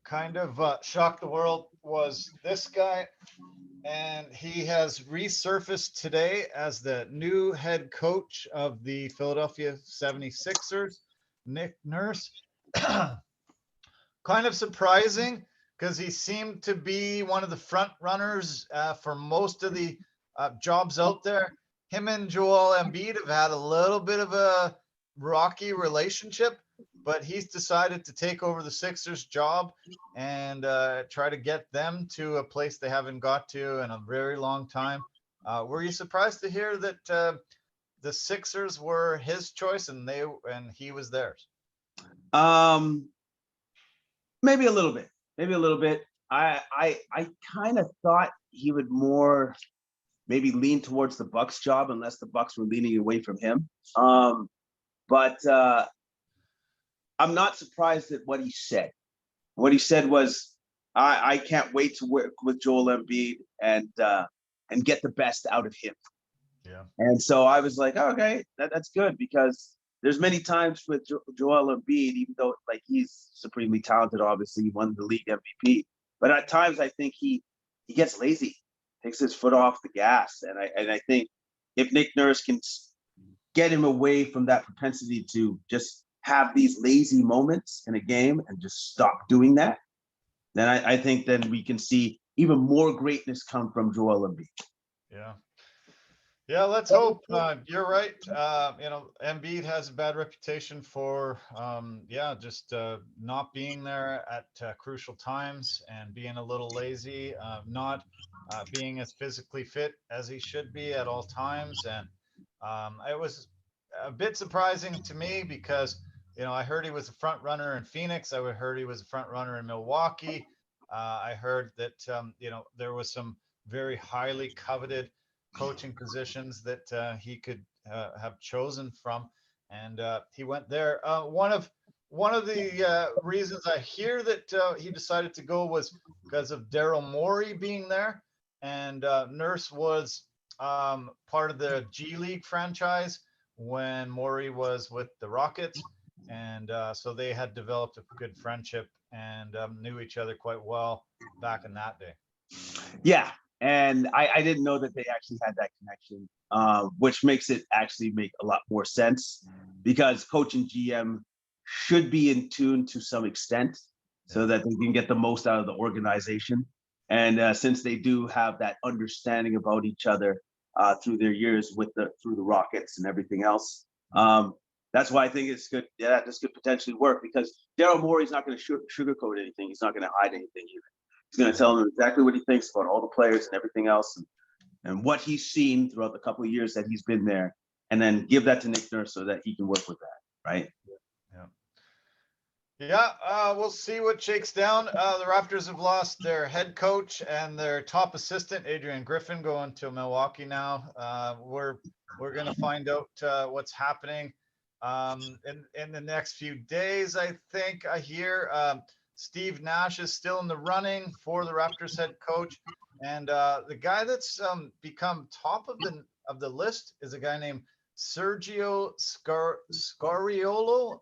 kind of shocked the world was this guy. And he has resurfaced today as the new head coach of the Philadelphia 76ers, Nick Nurse. Kind of surprising because he seemed to be one of the front runners for most of the jobs out there. Him and Joel Embiid have had a little bit of a rocky relationship, but he's decided to take over the Sixers job and try to get them to a place they haven't got to in a very long time. Were you surprised to hear that the Sixers were his choice and he was theirs? Maybe a little bit. Maybe a little bit. I kind of thought he would more maybe lean towards the Bucks job unless the Bucks were leaning away from him. But I'm not surprised at what he said. What he said was, I can't wait to work with Joel Embiid and get the best out of him. Yeah. And so I was like, oh, okay, that's good, because there's many times with Joel Embiid, even though like he's supremely talented, obviously he won the league MVP, but at times I think he gets lazy, takes his foot off the gas, and I think if Nick Nurse can get him away from that propensity to just have these lazy moments in a game and just stop doing that, then I think then we can see even more greatness come from Joel Embiid. Yeah. Yeah, let's hope. You're right. Embiid has a bad reputation for, just not being there at crucial times and being a little lazy, not being as physically fit as he should be at all times. And it was a bit surprising to me because, I heard he was a front runner in Phoenix. I heard he was a front runner in Milwaukee. I heard that, there was some very highly coveted coaching positions that he could have chosen from, and he went there. One of the reasons I hear that he decided to go was because of Daryl Morey being there, and Nurse was part of the G League franchise when Morey was with the Rockets, and so they had developed a good friendship and knew each other quite well back in that day. Yeah, and I didn't know that they actually had that connection, which makes it actually make a lot more sense, because coach and GM should be in tune to some extent. so that they can get the most out of the organization. And since they do have that understanding about each other through their years through the Rockets and everything else, that's why I think it's good. Yeah, this could potentially work because Daryl Morey's not going to sugarcoat anything. He's not going to hide anything either. He's going to tell them exactly what he thinks about all the players and everything else, and what he's seen throughout the couple of years that he's been there, and then give that to Nick Nurse so that he can work with that, right? Yeah, we'll see what shakes down. The Raptors have lost their head coach and their top assistant, Adrian Griffin, going to Milwaukee now. We're going to find out what's happening in the next few days. I think I hear Steve Nash is still in the running for the Raptors head coach, and the guy that's become top of the list is a guy named Sergio Scariolo.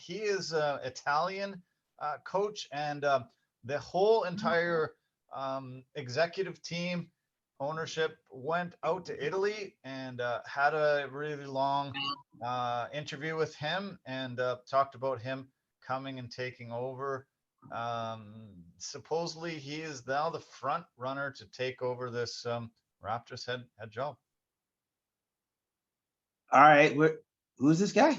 He is an Italian coach, and the whole entire executive team ownership went out to Italy and had a really long interview with him and talked about him coming and taking over. Supposedly he is now the front runner to take over this Raptors head job. All right, who's this guy?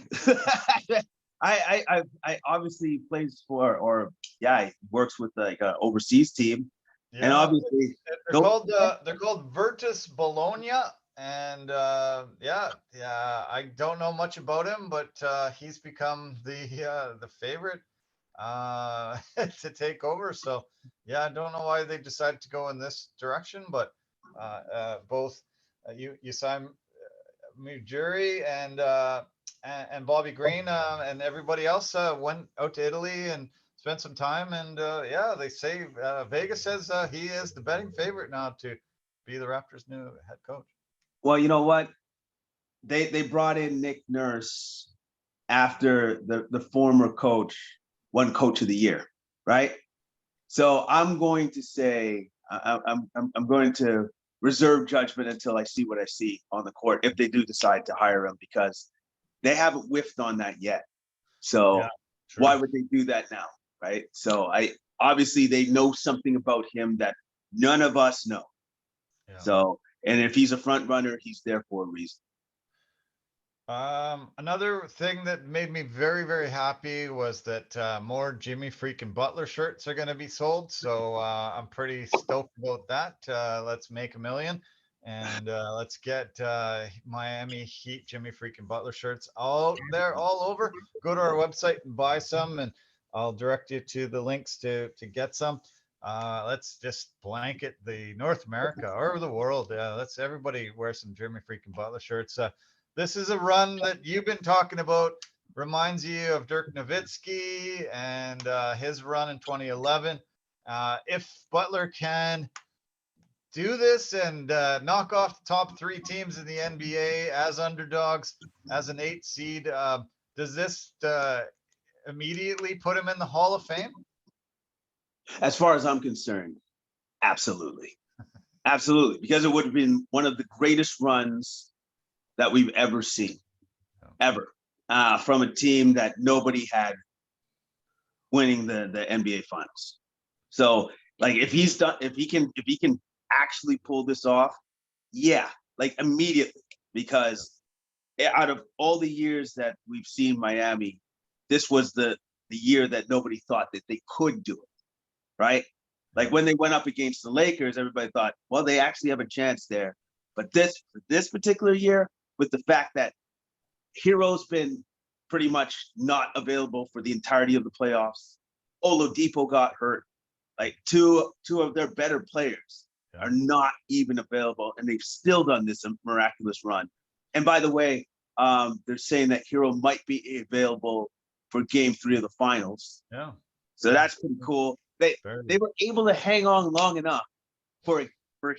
I obviously plays for, or yeah, he works with like an overseas team, and obviously they're called Virtus Bologna, and I don't know much about him, but he's become the favorite to take over. So yeah, I don't know why they decided to go in this direction, but both Usai Mujuri and Bobby Green and everybody else went out to Italy and spent some time. And they say Vegas says he is the betting favorite now to be the Raptors' new head coach. Well, you know what? They brought in Nick Nurse after the former coach won Coach of the Year, right? So I'm going to say I'm going to reserve judgment until I see what I see on the court if they do decide to hire him, because they haven't whiffed on that yet. So why would they do that now, right? So obviously they know something about him that none of us know. Yeah. So, and if he's a front runner, he's there for a reason. Another thing that made me very, very happy was that more Jimmy freaking Butler shirts are going to be sold. So I'm pretty stoked about that. Let's make $1 million, and let's get Miami Heat Jimmy freaking Butler shirts out there all over. Go to our website and buy some, and I'll direct you to the links to get some. Let's just blanket the North America or the world. Let's everybody wear some Jimmy freaking Butler shirts. This is a run that you've been talking about. Reminds you of Dirk Nowitzki and his run in 2011. If Butler can do this and knock off the top 3 teams in the NBA as underdogs, as an 8 seed, does this immediately put him in the Hall of Fame? As far as I'm concerned, absolutely. Absolutely. Because it would have been one of the greatest runs that we've ever seen, ever, from a team that nobody had winning the NBA Finals. So, like, if he can actually pull this off, yeah, like immediately, because out of all the years that we've seen Miami, this was the year that nobody thought that they could do it, right? Like when they went up against the Lakers, everybody thought, well, they actually have a chance there. But this particular year, with the fact that Hero's been pretty much not available for the entirety of the playoffs. Oladipo got hurt. Like two of their better players are not even available, and they've still done this miraculous run. And by the way, they're saying that Hero might be available for Game 3 of the finals. Yeah. So that's pretty cool. They were able to hang on long enough for a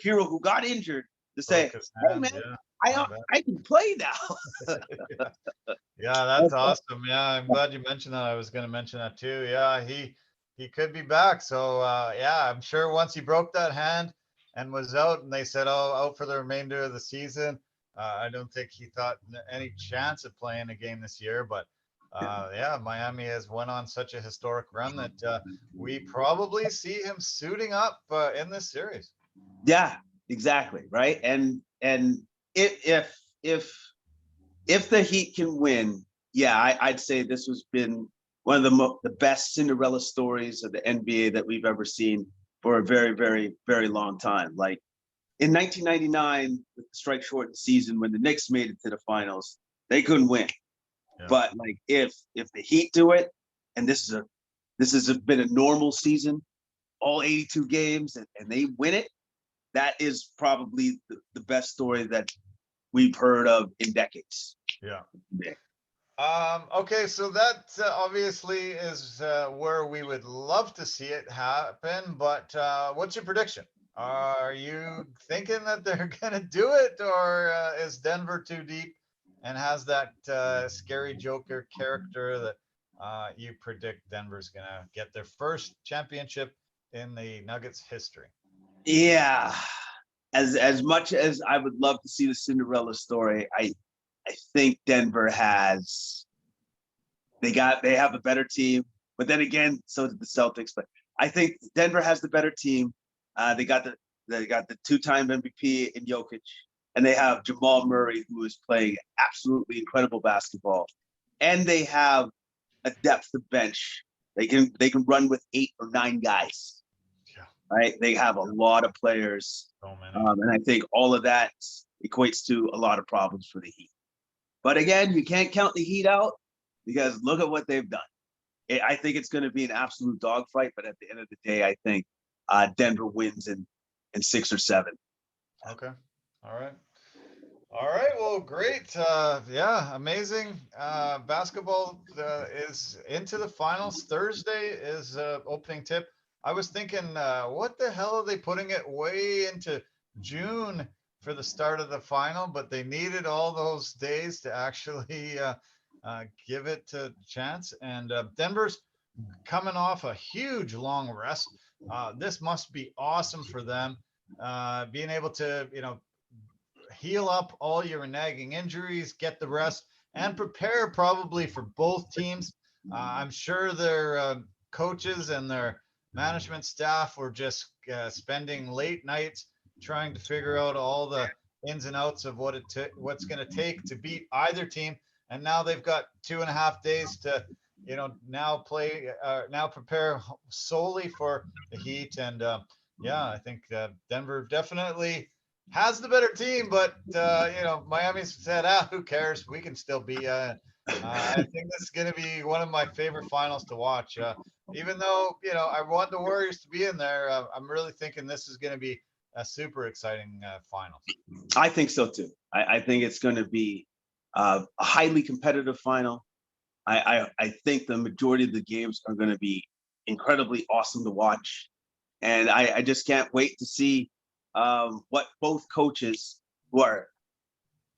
Hero who got injured to say, "Hey man, I can play now." Yeah, that's awesome. Yeah, I'm glad you mentioned that. I was going to mention that too. Yeah, he could be back. So I'm sure once he broke that hand and was out, and they said, "Oh, out for the remainder of the season," I don't think he thought any chance of playing a game this year. But Yeah, Miami has went on such a historic run that we probably see him suiting up in this series. Yeah, exactly. Right. And if if if the Heat can win, yeah, I'd say this has been one of the best Cinderella stories of the NBA that we've ever seen for a very, very, very long time. Like in 1999, with the strike shortened season, when the Knicks made it to the finals, they couldn't win. Yeah. But like if the Heat do it, and this has been a normal season, all 82 games, and they win it, that is probably the best story that we've heard of in decades. Yeah. Yeah. Okay, so that obviously is where we would love to see it happen, but what's your prediction? Are you thinking that they're going to do it, or is Denver too deep and has that scary Joker character that you predict Denver's going to get their first championship in the Nuggets history? Yeah. As much as I would love to see the Cinderella story, I think Denver has they have a better team, but then again, so did the Celtics. But I think Denver has the better team. They got the two-time MVP in Jokic, and they have Jamal Murray, who is playing absolutely incredible basketball, and they have a depth of bench. They can run with 8 or 9 guys. Yeah, Right? They have a lot of players, so many. and I think all of that equates to a lot of problems for the Heat. But again, you can't count the Heat out because look at what they've done. I think it's going to be an absolute dogfight, but at the end of the day, I think Denver wins in 6 or 7. Okay. All right. All right. Well, great. Yeah, amazing. Basketball is into the finals. Thursday is opening tip. I was thinking, what the hell are they putting it way into June for the start of the final? But they needed all those days to actually give it a chance. And Denver's coming off a huge long rest. This must be awesome for them, being able to, heal up all your nagging injuries, get the rest, and prepare probably for both teams. I'm sure their coaches and their management staff were just spending late nights trying to figure out all the ins and outs of what's going to take to beat either team. And now they've got 2.5 days to, now prepare solely for the Heat. And yeah, I think Denver definitely has the better team, but Miami's said, who cares? We can still be. I think this is going to be one of my favorite finals to watch. Even though I want the Warriors to be in there, I'm really thinking this is going to be a super exciting finals. I think so too. I think it's going to be a highly competitive final. I think the majority of the games are going to be incredibly awesome to watch, and I just can't wait to see what both coaches, who are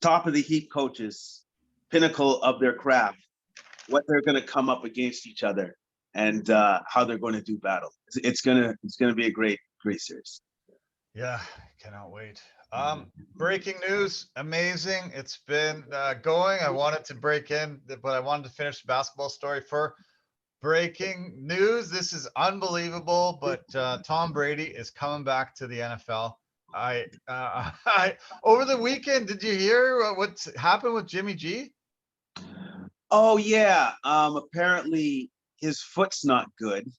top of the Heat coaches, pinnacle of their craft, what they're going to come up against each other, and how they're going to do battle. It's gonna be a great series. Yeah, cannot wait. Breaking news, amazing. It's been going. I wanted to break in, but I wanted to finish the basketball story for breaking news. This is unbelievable, but Tom Brady is coming back to the NFL. I over the weekend, did you hear what's happened with Jimmy G? Oh yeah. Apparently his foot's not good,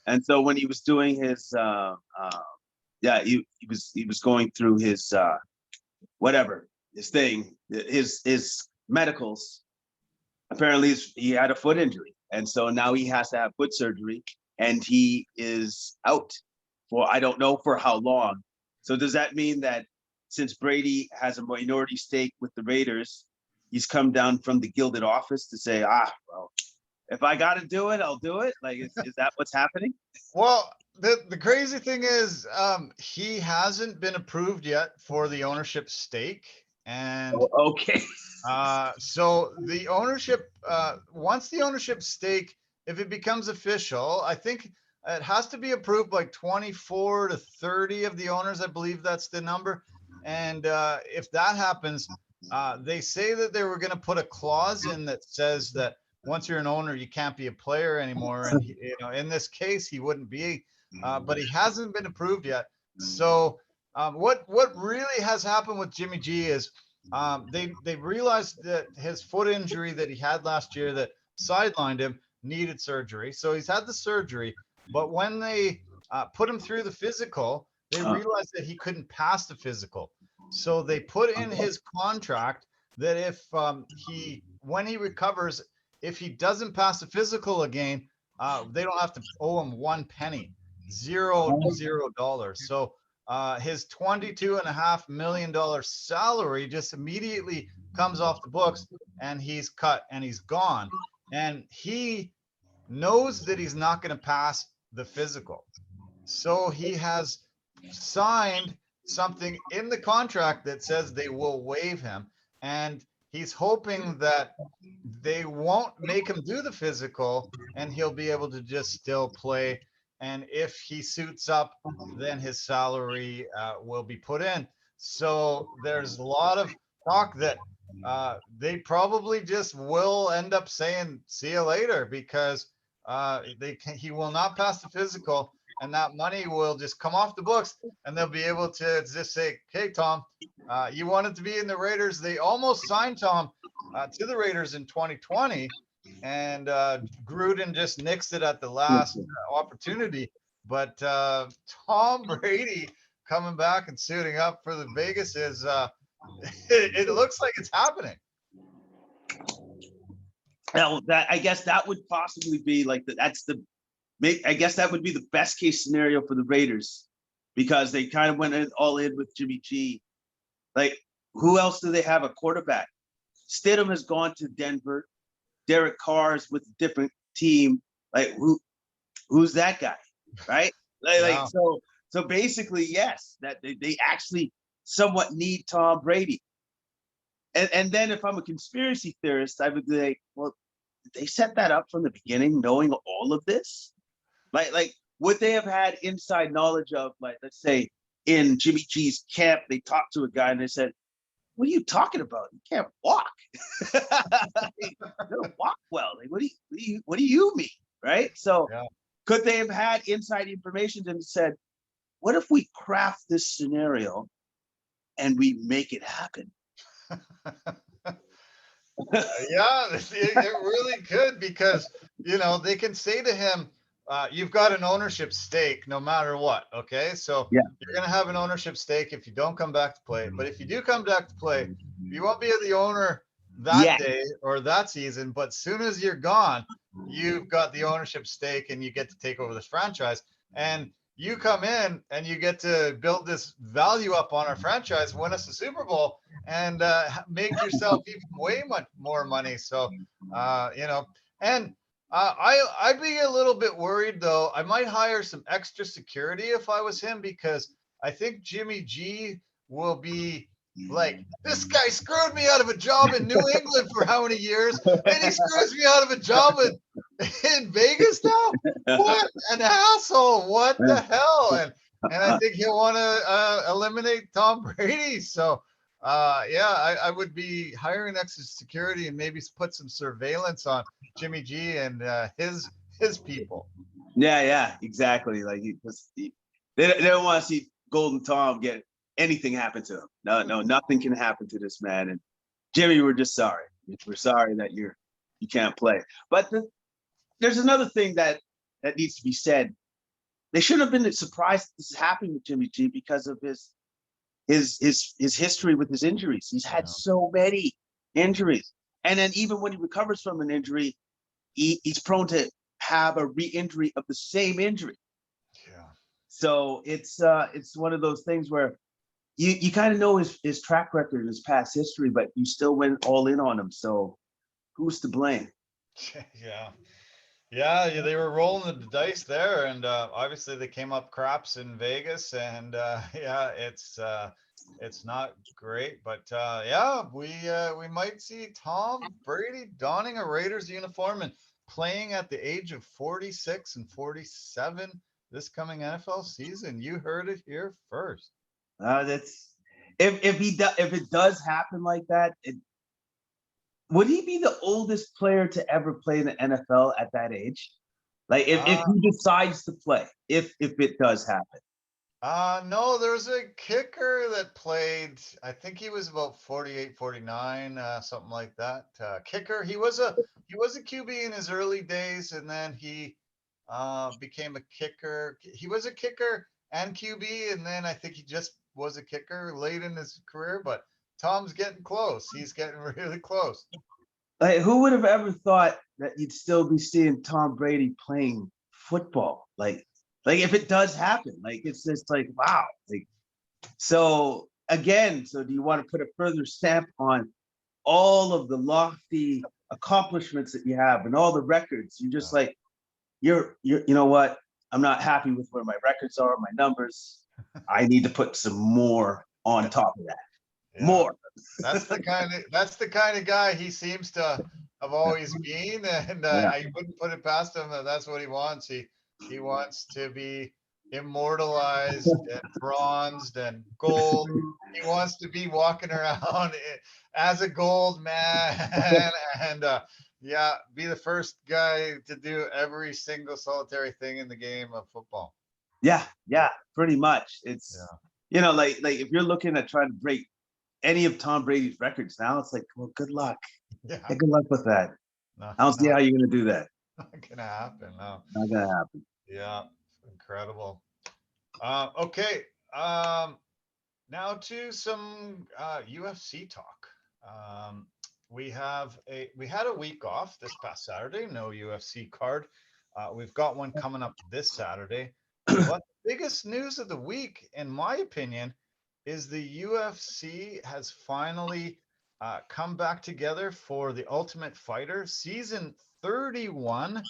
and so when he was doing his yeah, he was going through his whatever his thing, his medicals. Apparently he had a foot injury, and so now he has to have foot surgery, and he is out for I don't know for how long. So does that mean that since Brady has a minority stake with the Raiders, he's come down from the Gilded Office to say, well, if I got to do it, I'll do it? Like, is that what's happening? Well, the crazy thing is, he hasn't been approved yet for the ownership stake, and Okay. so the ownership, once the ownership stake, if it becomes official, I think it has to be approved by 24 to 30 of the owners. I believe that's the number. And if that happens, they say that they were going to put a clause in that says that once you're an owner, you can't be a player anymore. And in this case, he wouldn't be, but he hasn't been approved yet. So what really has happened with Jimmy G is they realized that his foot injury that he had last year that sidelined him needed surgery. So he's had the surgery, but when they put him through the physical, they realized that he couldn't pass the physical. So they put in his contract that if when he recovers, if he doesn't pass the physical again, they don't have to owe him one penny, $0. So his $22.5 million salary just immediately comes off the books, and he's cut and he's gone. And he knows that he's not going to pass the physical. So he has signed something in the contract that says they will waive him. And he's hoping that they won't make him do the physical and he'll be able to just still play. And if he suits up, then his salary will be put in. So there's a lot of talk that they probably just will end up saying, see you later, because he will not pass the physical, and that money will just come off the books, and they'll be able to just say, hey, Tom, you wanted to be in the Raiders. They almost signed Tom to the Raiders in 2020, and Gruden just nixed it at the last opportunity. But Tom Brady coming back and suiting up for the Vegas is it looks like it's happening. Well, I guess that would possibly be like I guess that would be the best case scenario for the Raiders, because they kind of went all in with Jimmy G. Like, who else do they have? A quarterback. Stidham has gone to Denver. Derek Carr's with a different team. Like, who's that guy, right? So basically, yes, that they actually somewhat need Tom Brady. And then if I'm a conspiracy theorist, I would be like, well, did they set that up from the beginning, knowing all of this? Like would they have had inside knowledge of, like, let's say in Jimmy G's camp, they talked to a guy and they said, what are you talking about? You can't walk. You don't walk well. Like, what do you mean? Right? So could they have had inside information and said, what if we craft this scenario and we make it happen? Yeah, it really could, because they can say to him, you've got an ownership stake no matter what. Okay, so you're going to have an ownership stake if you don't come back to play, but if you do come back to play, you won't be the owner that day or that season, but as soon as you're gone, you've got the ownership stake and you get to take over this franchise, and you come in and you get to build this value up on our franchise, win us a Super Bowl, and make yourself even way much more money. So, and I'd be a little bit worried, though. I might hire some extra security if I was him, because I think Jimmy G will be like, this guy screwed me out of a job in New England for how many years, and he screws me out of a job in Vegas now? What an asshole. What the hell? And I think he'll want to eliminate Tom Brady. So I would be hiring extra security and maybe put some surveillance on Jimmy G and his people. Yeah, exactly. Like, they don't want to see Golden Tom get anything happen to him. No, nothing can happen to this man. And Jimmy, we're just sorry. We're sorry that you can't play. But there's another thing that needs to be said. They shouldn't have been surprised this is happening with Jimmy G because of his history with his injuries. He's had so many injuries, and then even when he recovers from an injury, he's prone to have a re-injury of the same injury. Yeah. So it's one of those things where you kind of know his track record and his past history, but you still went all in on him. So who's to blame? Yeah, they were rolling the dice there, and obviously they came up craps in Vegas, and it's not great, but we might see Tom Brady donning a Raiders uniform and playing at the age of 46 and 47 this coming NFL season. You heard it here first. That's if it does happen like that, would he be the oldest player to ever play in the NFL at that age? Like if he decides to play, if it does happen. No, there's a kicker that played, I think he was about 48, 49, something like that. Kicker, he was a QB in his early days, and then he became a kicker. He was a kicker and QB, and then I think he just was a kicker late in his career, but Tom's getting close. He's getting really close. Like, who would have ever thought that you'd still be seeing Tom Brady playing football? Like if it does happen, like it's just like, wow. Like, so again, so do you want to put a further stamp on all of the lofty accomplishments that you have and all the records? You're just like, you know what? I'm not happy with where my records are, my numbers. I need to put some more on top of that. Yeah. More. That's the kind of guy he seems to have always been, and I wouldn't put it past him that that's what he wants. He wants to be immortalized and bronzed and gold. He wants to be walking around as a gold man, and yeah, be the first guy to do every single solitary thing in the game of football. Yeah, pretty much. It's like if you're looking at trying to break any of Tom Brady's records now, it's like, well, good luck. Yeah, good luck with that. no, I don't see how you're gonna do that. not gonna happen. No. Not gonna happen. Yeah, incredible. Okay. Now to some UFC talk. We had a week off this past Saturday. No UFC card. We've got one coming up this Saturday. But the biggest news of the week, in my opinion, is the UFC has finally come back together for The Ultimate Fighter season 31.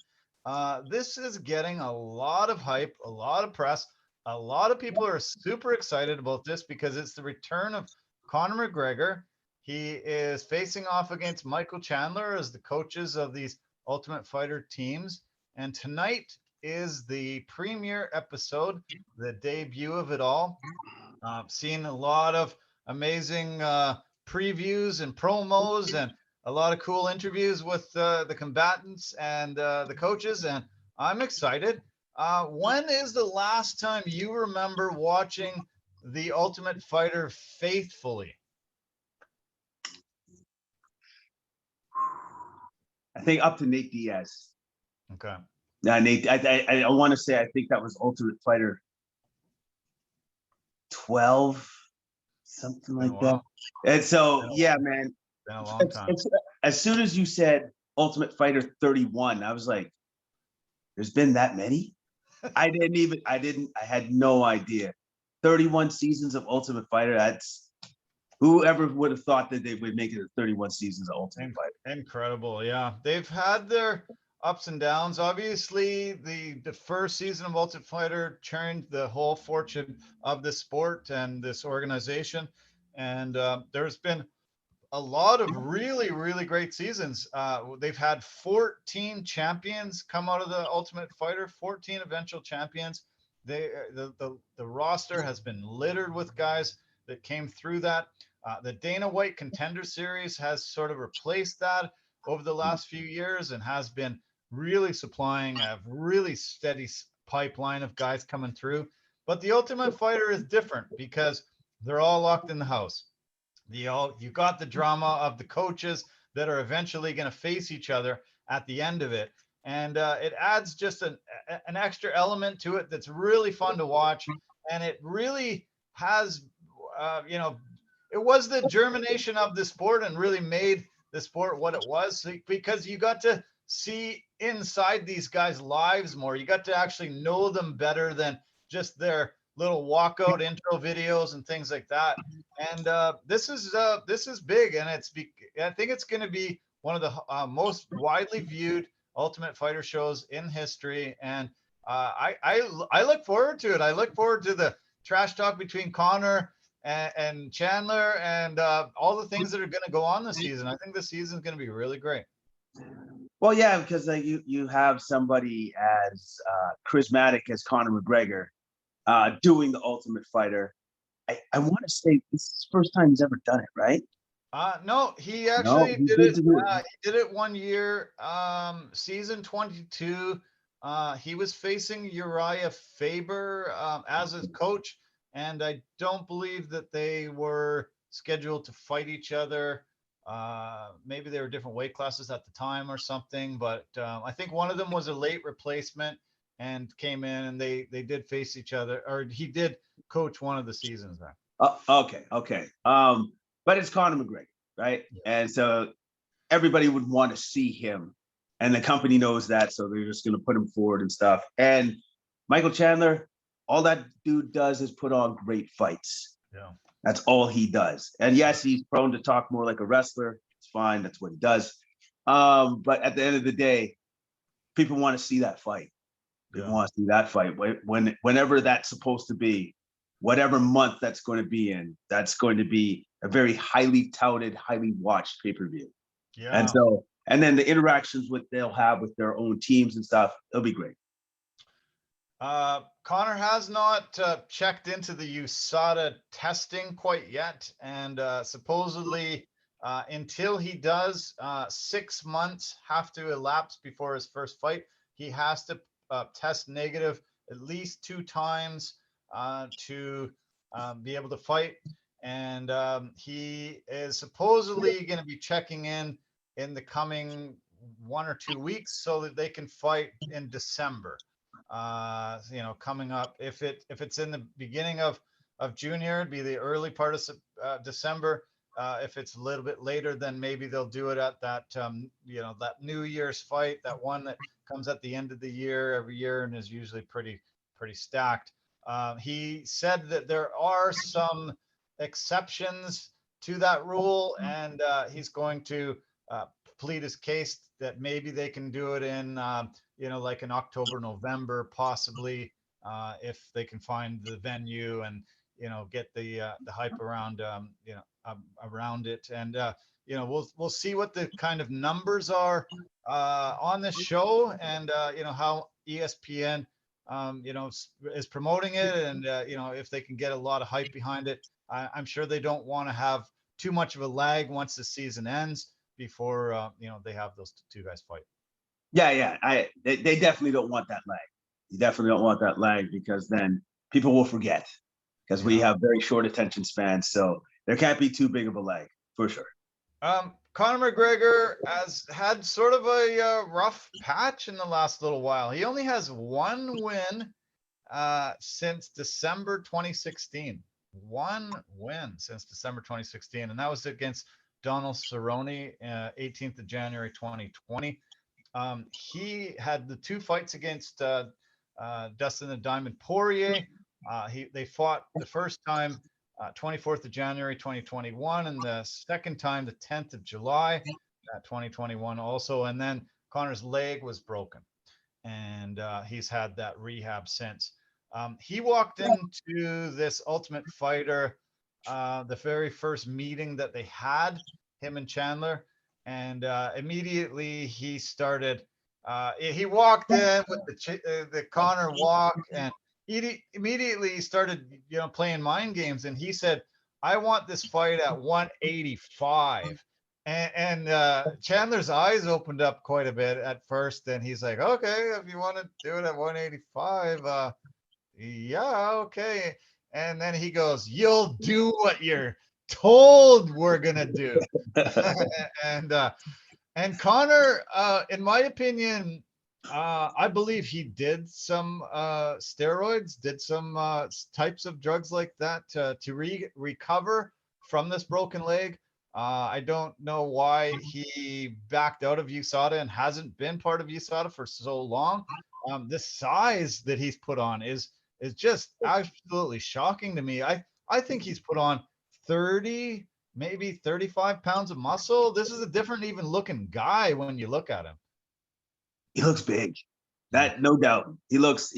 This is getting a lot of hype, a lot of press. A lot of people are super excited about this because it's the return of Conor McGregor. He is facing off against Michael Chandler as the coaches of these Ultimate Fighter teams. And tonight is the premiere episode, the debut of it all. Seen a lot of amazing previews and promos and a lot of cool interviews with the combatants and the coaches, and I'm excited. When is the last time you remember watching The Ultimate Fighter faithfully? I think up to Nate Diaz. Okay. Yeah, Nate. I want to say I think that was Ultimate Fighter 12, something like that. And so, yeah, man. Been a long time. As soon as you said Ultimate Fighter 31, I was like, there's been that many? I had no idea. 31 seasons of Ultimate Fighter. That's whoever would have thought that they would make it 31 seasons of Ultimate Fighter. Incredible. Yeah. They've had their ups and downs. Obviously, the first season of Ultimate Fighter churned the whole fortune of the sport and this organization. And there's been a lot of really, really great seasons. They've had 14 champions come out of the Ultimate Fighter, 14 eventual champions. The roster has been littered with guys that came through that. The Dana White Contender Series has sort of replaced that over the last few years and has been really supplying a really steady pipeline of guys coming through. But the Ultimate Fighter is different because they're all locked in the house. You got the drama of the coaches that are eventually going to face each other at the end of it. And it adds just an extra element to it that's really fun to watch. And it really has, it was the germination of the sport and really made the sport what it was, because you got to see inside these guys' lives more. You got to actually know them better than just their little walkout intro videos and things like that. And this is big, and I think it's going to be one of the most widely viewed Ultimate Fighter shows in history. And I look forward to it. I look forward to the trash talk between Conor and Chandler and all the things that are going to go on this season. I think this season is going to be really great. Well, yeah, because you have somebody as charismatic as Conor McGregor doing the Ultimate Fighter. I want to say this is the first time he's ever done it, right? No, he No, actually he did did it. do it. He did it 1 year. Season 22. He was facing Uriah Faber as his coach, and I don't believe that they were scheduled to fight each other. Maybe they were different weight classes at the time or something, but I think one of them was a late replacement and came in, and they did face each other, or he did coach one of the seasons there. Okay. But it's Conor McGregor, right? Yeah. And so everybody would want to see him, and the company knows that, so they're just going to put him forward and stuff. And Michael Chandler, all that dude does is put on great fights. Yeah. That's all he does. And yes, he's prone to talk more like a wrestler. It's fine. That's what he does. But at the end of the day, people want to see that fight. People want to see that fight. Whenever that's supposed to be, whatever month that's going to be in, that's going to be a very highly touted, highly watched pay-per-view. Yeah. And so, and then the interactions they'll have with their own teams and stuff, it'll be great. Connor has not checked into the USADA testing quite yet, and supposedly until he does, 6 months have to elapse before his first fight. He has to test negative at least 2 times to be able to fight, and he is supposedly going to be checking in the coming 1 or 2 weeks so that they can fight in December. Coming up, if it's in the beginning of June here, it'd be the early part of December. If it's a little bit later, then maybe they'll do it at that that New Year's fight, that one that comes at the end of the year every year and is usually pretty stacked. He said that there are some exceptions to that rule, and he's going to plead his case that maybe they can do it in like in October, November, possibly, if they can find the venue and get the hype around around it. And we'll see what the kind of numbers are on this show, and how ESPN is promoting it, and if they can get a lot of hype behind it. I'm sure they don't want to have too much of a lag once the season ends before they have those 2 guys fight. Yeah. They definitely don't want that lag. You definitely don't want that lag, because then people will forget, because we have very short attention spans. So there can't be too big of a lag, for sure. Conor McGregor has had sort of a rough patch in the last little while. He only has 1 win since December 2016. 1 win since December 2016, and that was against Donald Cerrone, 18th of January 2020. He had the 2 fights against Dustin the Diamond Poirier. They fought the first time 24th of January 2021, and the second time the 10th of July 2021 also. And then Conor's leg was broken, and he's had that rehab since. He walked into this Ultimate Fighter, the very first meeting that they had, him and Chandler, and immediately he started. He walked in with the Conor walk, and he immediately started, playing mind games. And he said, "I want this fight at 185." And Chandler's eyes opened up quite a bit at first, and he's like, "Okay, if you want to do it at 185, yeah, okay." And then he goes, "You'll do what you're told we're gonna do." And Conor, in my opinion, I believe he did some steroids, did some types of drugs like that to recover from this broken leg. I don't know why he backed out of USADA and hasn't been part of USADA for so long. The size that he's put on is just absolutely shocking to me. I think he's put on 30, maybe 35 pounds of muscle. This is a different even looking guy when you look at him. He looks big. That, no doubt. He looks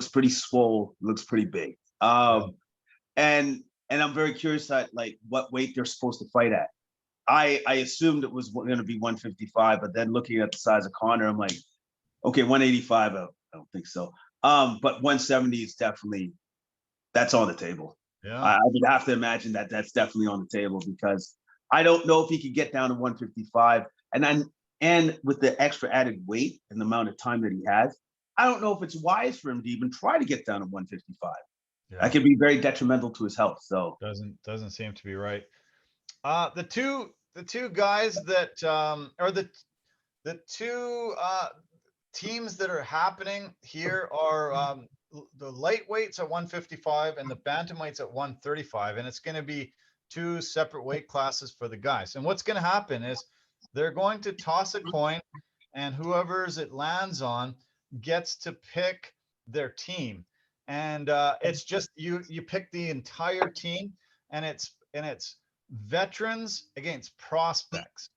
pretty swole. He looks pretty big. And I'm very curious at like what weight they're supposed to fight at. I assumed it was going to be 155, but then looking at the size of Conor, I'm like, okay, 185. I don't think so. But 170 is definitely, that's on the table. Yeah. I would have to imagine that that's definitely on the table, because I don't know if he could get down to 155. And with the extra added weight and the amount of time that he has, I don't know if it's wise for him to even try to get down to 155. Yeah. That could be very detrimental to his health. So Doesn't seem to be right. The two guys that or the two teams that are happening here are the lightweights at 155 and the bantamweights at 135, and it's going to be two separate weight classes for the guys. And what's going to happen is they're going to toss a coin, and whoever's it lands on gets to pick their team. And it's just you pick the entire team, and it's veterans against prospects.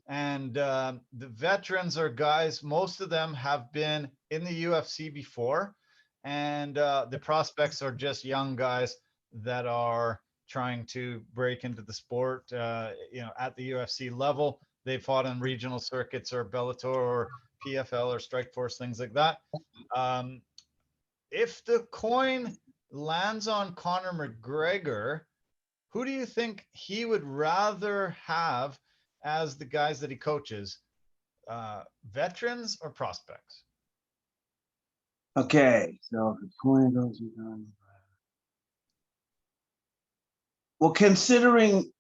And the veterans are guys, most of them have been in the UFC before. And the prospects are just young guys that are trying to break into the sport, at the UFC level. They fought on regional circuits or Bellator or PFL or Strikeforce, things like that. Um, if the coin lands on Conor McGregor, who do you think he would rather have as the guys that he coaches, veterans or prospects? okay, so the coin goes down. Well, considering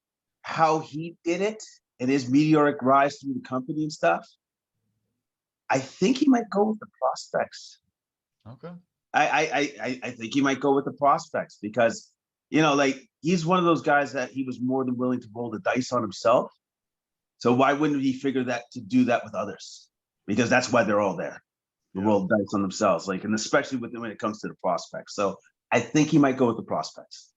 how he did it and his meteoric rise through the company and stuff, I think he might go with the prospects. Okay. I think he might go with the prospects because, like, he's one of those guys that he was more than willing to roll the dice on himself. So why wouldn't he figure that to do that with others? Because that's why they're all there. To roll the dice on themselves, like, and especially when it comes to the prospects. So I think he might go with the prospects.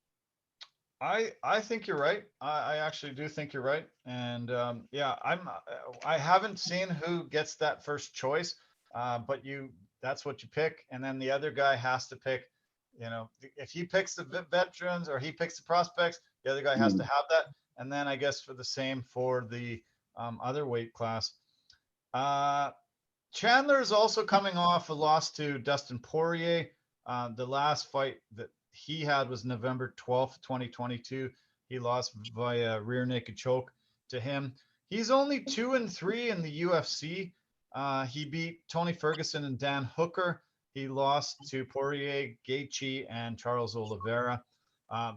I think you're right. I actually do think you're right. And I haven't seen who gets that first choice, but that's what you pick, and then the other guy has to pick. If he picks the veterans or he picks the prospects, the other guy has to have that. And then I guess for the same for the other weight class. Chandler is also coming off a loss to Dustin Poirier. The last fight that he had was November 12th, 2022. He lost via rear naked choke to him. He's only 2-3 in the UFC. He beat Tony Ferguson and Dan Hooker. He lost to Poirier, Gaethje, and Charles Oliveira.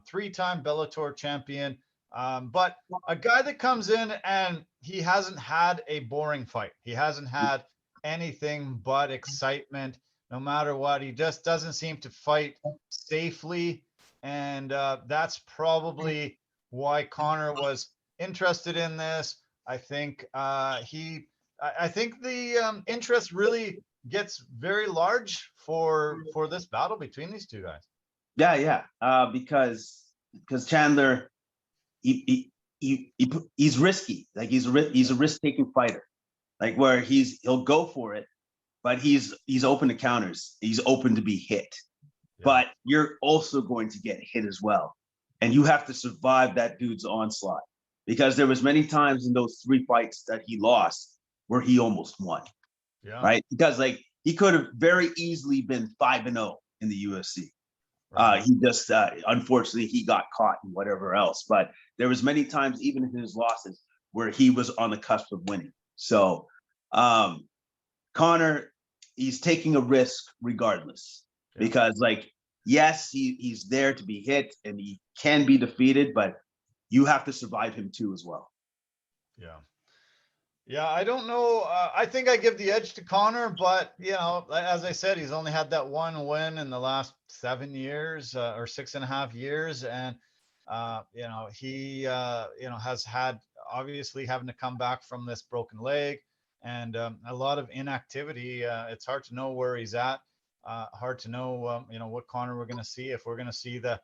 Three-time Bellator champion. But a guy that comes in and he hasn't had a boring fight. He hasn't had anything but excitement no matter what. He just doesn't seem to fight safely. And that's probably why Conor was interested in this. I think I think the interest really gets very large for this battle between these two guys. Yeah. Because Chandler, he's risky. Like, he's a risk-taking fighter. Like, where he'll go for it, but he's open to counters. He's open to be hit. Yeah. But you're also going to get hit as well. And you have to survive that dude's onslaught, because there was many times in those three fights that he lost where he almost won. Yeah. Right? Because, like, he could have very easily been 5-0 in the UFC. Right. He just, unfortunately, he got caught and whatever else. But there was many times, even in his losses, where he was on the cusp of winning. So Conor, he's taking a risk regardless, because, like, yes, he's there to be hit and he can be defeated, but you have to survive him too as well. Yeah, I don't know. I think I give the edge to Conor, but as I said, he's only had that one win in the last 7 years or 6.5 years, and he has had, obviously, having to come back from this broken leg and a lot of inactivity. It's hard to know where he's at. Hard to know what Conor we're going to see. If we're going to see the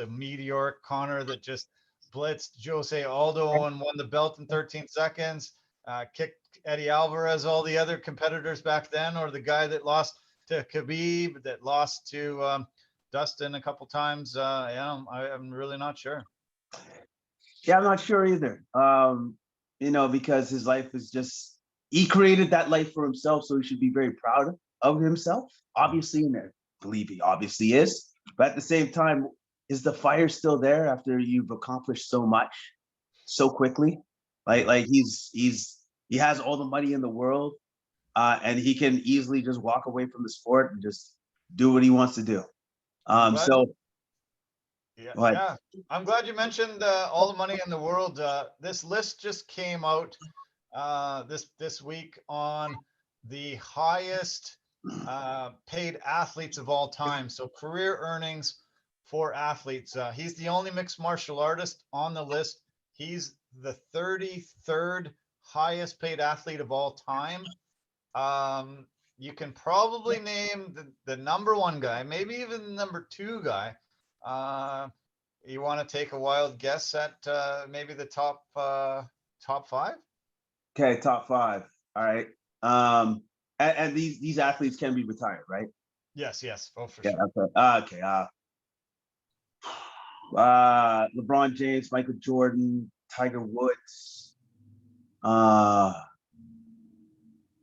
meteoric Conor that just blitzed Jose Aldo and won the belt in 13 seconds. Kicked Eddie Alvarez, all the other competitors back then, or the guy that lost to Khabib, that lost to Dustin a couple times. I'm really not sure. Yeah, I'm not sure either. Because his life is just, he created that life for himself, so he should be very proud of himself, obviously, and I believe he obviously is. But at the same time, is the fire still there after you've accomplished so much so quickly? Like he has all the money in the world, and he can easily just walk away from the sport and just do what he wants to do. So Yeah, like, yeah. I'm glad you mentioned all the money in the world. This list just came out this week on the highest paid athletes of all time. So career earnings for athletes. He's the only mixed martial artist on the list. He's the 33rd highest paid athlete of all time. You can probably name the number one guy, maybe even the number two guy. You want to take a wild guess at maybe the top five? okay, top five. All right. And these athletes can be retired, right? Yes, yes. Oh, for Yeah. sure. Okay. LeBron James, Michael Jordan, Tiger Woods,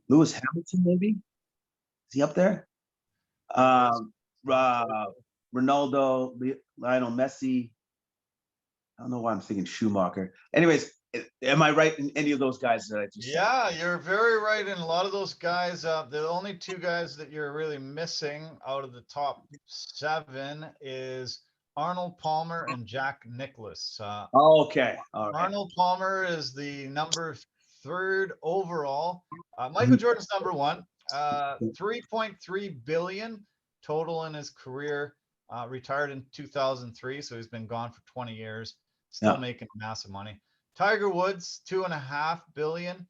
Lewis Hamilton, maybe? Is he up there? Ronaldo, Lionel Messi. I don't know why I'm thinking Schumacher. Anyways, am I right in any of those guys that I just said? Yeah, you're very right in a lot of those guys. The only two guys that you're really missing out of the top seven is Arnold Palmer and Jack Nicklaus. Okay. All right. Arnold Palmer is the number third overall. Michael Jordan's number one. 3.3 billion total in his career. Retired in 2003, so he's been gone for 20 years. Still making massive money. Tiger Woods, 2.5 billion.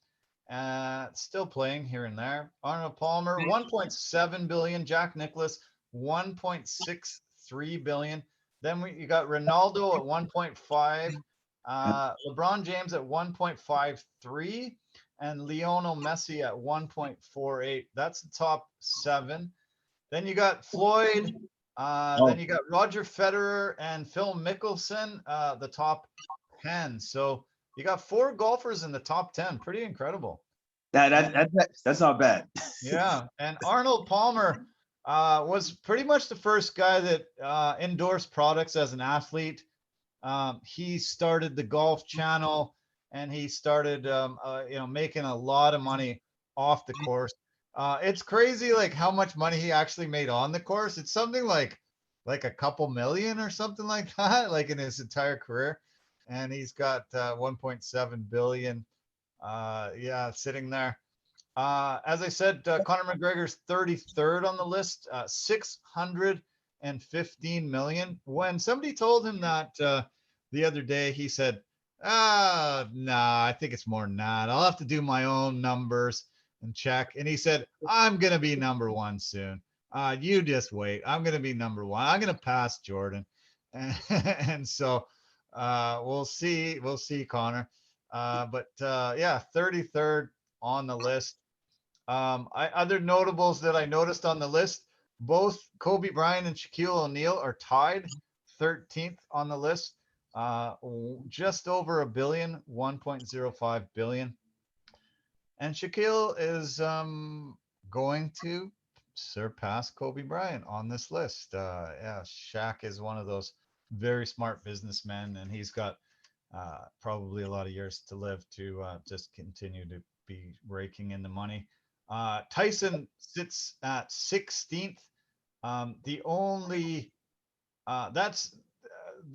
Still playing here and there. Arnold Palmer, 1.7 billion. Jack Nicklaus, 1.63 billion. Then you got Ronaldo at 1.5. LeBron James at 1.53 and Lionel Messi at 1.48. That's the top seven. Then you got Floyd. Then you got Roger Federer and Phil Mickelson, the top 10. So you got four golfers in the top 10. Pretty incredible. That's not bad. Yeah. And Arnold Palmer was pretty much the first guy that endorsed products as an athlete. He started the Golf Channel, and he started, making a lot of money off the course. It's crazy, like how much money he actually made on the course. It's something like a couple million or something like that, like in his entire career. And he's got 1.7 billion, sitting there. As I said, Conor McGregor's 33rd on the list, 615 million. When somebody told him that the other day, he said, nah, I think it's more than that. I'll have to do my own numbers and check. And he said, I'm going to be number one soon. You just wait. I'm going to be number one. I'm going to pass Jordan. And so we'll see. We'll see, Connor. But 33rd on the list. Other notables that I noticed on the list, both Kobe Bryant and Shaquille O'Neal are tied 13th on the list. Just over a billion, 1.05 billion. And Shaquille is going to surpass Kobe Bryant on this list. Shaq is one of those very smart businessmen, and he's got probably a lot of years to live to just continue to be raking in the money. Tyson sits at 16th. The only that's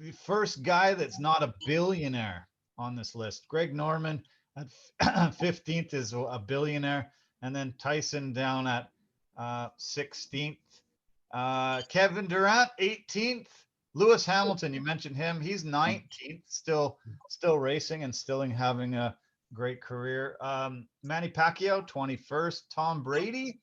the first guy that's not a billionaire on this list. Greg Norman at 15th is a billionaire, and then Tyson down at 16th. Kevin Durant 18th. Lewis Hamilton, you mentioned him. He's 19th, still racing and still having a great career. Manny Pacquiao 21st. Tom Brady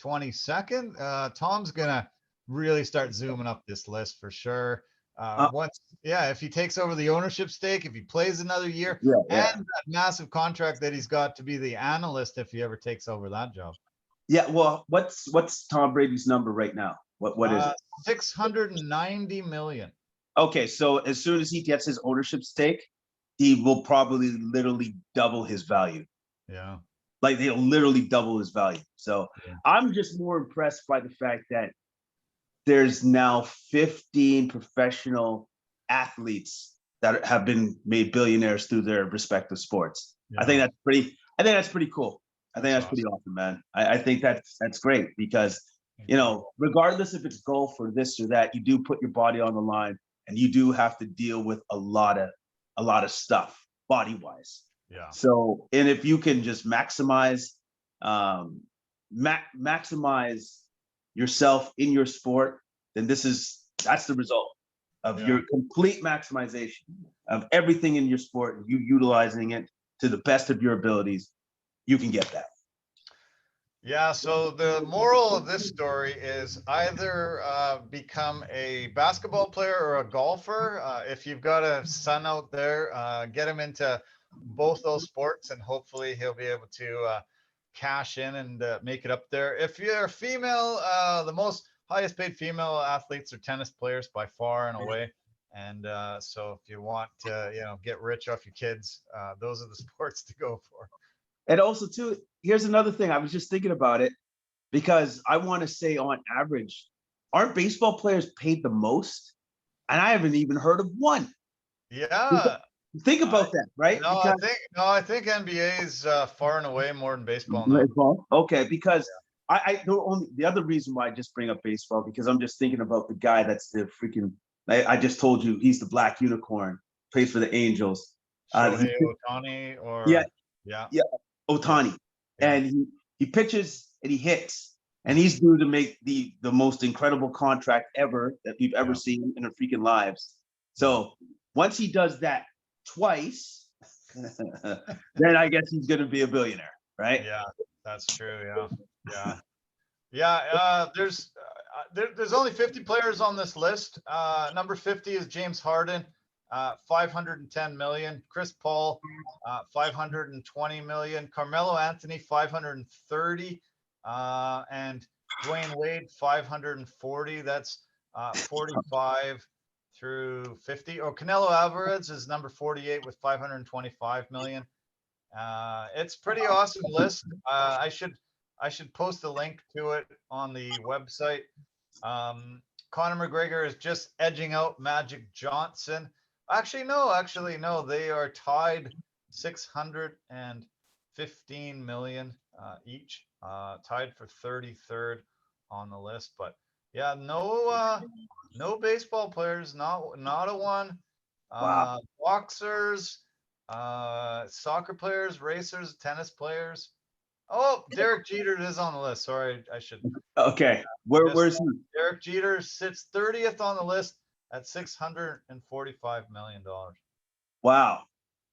22nd. Tom's gonna really start zooming up this list for sure. If he takes over the ownership stake, if he plays another year, and that massive contract that he's got to be the analyst if he ever takes over that job. Yeah, well, what's Tom Brady's number right now? What is it? 690 million. Okay, so as soon as he gets his ownership stake, he will probably literally double his value. Yeah. Like he'll literally double his value. So I'm just more impressed by the fact that there's now 15 professional athletes that have been made billionaires through their respective sports. Yeah. I think that's pretty cool. I think That's that's pretty awesome, man. I think that's great because, you know, regardless if it's golf or this or that, you do put your body on the line and you do have to deal with a lot of stuff body-wise. Yeah. So, and if you can just maximize maximize yourself in your sport, then that's the result of your complete maximization of everything in your sport, and you utilizing it to the best of your abilities. You can get that. Yeah, so the moral of this story is either become a basketball player or a golfer. If you've got a son out there, get him into both those sports, and hopefully he'll be able to cash in and make it up there. If you're a female, the most highest paid female athletes are tennis players by far and away. And so if you want to, get rich off your kids, those are the sports to go for. And also, too, here's another thing. I was just thinking about it because I want to say, on average, aren't baseball players paid the most? And I haven't even heard of one. Yeah. Think about that, right? No, I think NBA is far and away more than baseball now. Baseball? Okay, because the other reason why I just bring up baseball, because I'm just thinking about the guy that's the freaking. I just told you he's the black unicorn, plays for the Angels. Shohei Ohtani, or yeah, Ohtani, Yeah. and he pitches and he hits, and he's due to make the most incredible contract ever that we've ever seen in our freaking lives. So once he does that twice, then I guess he's going to be a billionaire, right? Yeah, that's true. Yeah. There's only 50 players on this list. Number 50 is James Harden, 510 million. Chris Paul, 520 million. Carmelo Anthony, 530, and Dwayne Wade, 540. That's 45 through 50. Oh, Canelo Alvarez is number 48 with 525 million. It's pretty awesome list. I should post a link to it on the website. Conor McGregor is just edging out Magic Johnson. Actually, no, they are tied 615 million each, tied for 33rd on the list. But yeah, no baseball players, not a one. Wow. Boxers, soccer players, racers, tennis players. Oh, Derek Jeter is on the list. Sorry, I should. Okay, where's he? Derek Jeter sits 30th on the list at $645 million. Wow.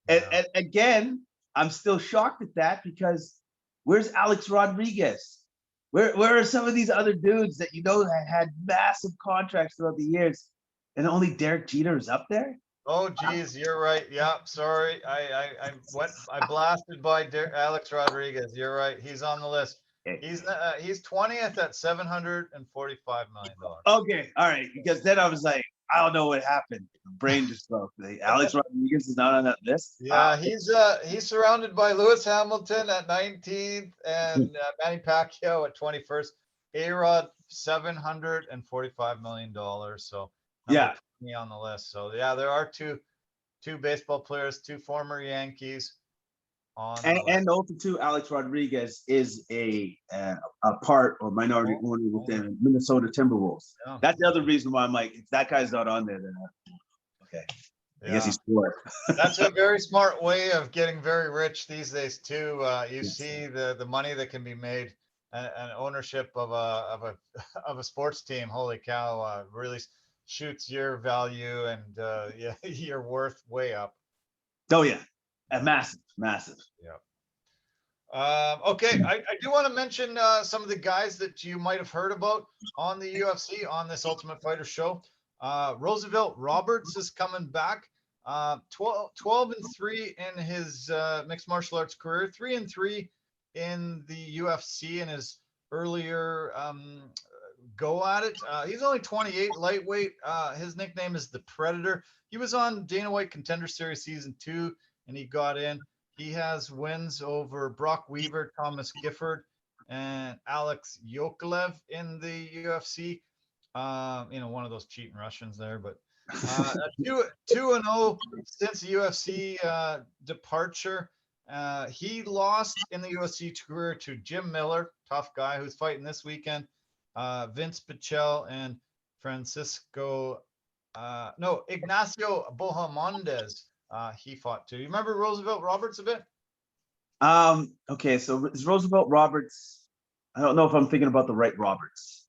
Yeah. And again, I'm still shocked at that because where's Alex Rodriguez? Where are some of these other dudes that had massive contracts throughout the years, and only Derek Jeter is up there? Oh, geez, you're right. Yeah, sorry. I blasted by Alex Rodriguez. You're right. He's on the list. He's 20th at $745 million. Okay, all right. Because then I was like, I don't know what happened. Brain just broke. Alex Rodriguez is not on that list. Yeah, he's surrounded by Lewis Hamilton at 19th and Manny Pacquiao at 21st. A-Rod $745 million. So yeah, me on the list. So yeah, there are two baseball players, two former Yankees on the list. And also too, Alex Rodriguez is a part or minority owner within Minnesota Timberwolves. Yeah. That's the other reason why I'm like, if that guy's not on there, then okay. I guess he's poor. That's a very smart way of getting very rich these days too. You see the money that can be made, and ownership of a sports team. Holy cow! Really shoots your value and your worth way up. Oh yeah, massive. Yeah. Okay, I do want to mention some of the guys that you might have heard about on the UFC on this Ultimate Fighter show. Roosevelt Roberts is coming back. 12-3 in his mixed martial arts career, 3-3 in the UFC in his earlier go at it. He's only 28, lightweight. His nickname is the Predator. He was on Dana White Contender Series Season 2, and he got in. He has wins over Brock Weaver, Thomas Gifford, and Alex Yokolev in the UFC. One of those cheating Russians there, but 2-0 since UFC departure. He lost in the UFC career to Jim Miller, tough guy who's fighting this weekend. Vince Pichel and Francisco, no, Ignacio Bohemondez. He fought too. You remember Roosevelt Roberts a bit? Okay, so is Roosevelt Roberts? I don't know if I'm thinking about the right Roberts.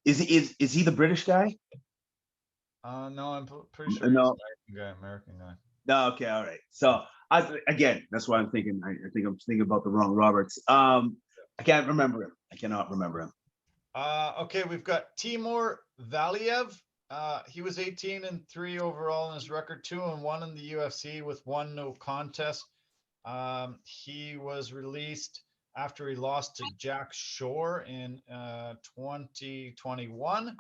Is he the British guy? No, I'm pretty sure he's No. American guy. No, okay, all right. So again, that's why I'm thinking. I think I'm thinking about the wrong Roberts. I can't remember him. I cannot remember him. Okay, we've got Timur Valiev. He was 18-3 overall in his record, 2-1 in the UFC with 1 no contest. He was released after he lost to Jack Shore in 2021.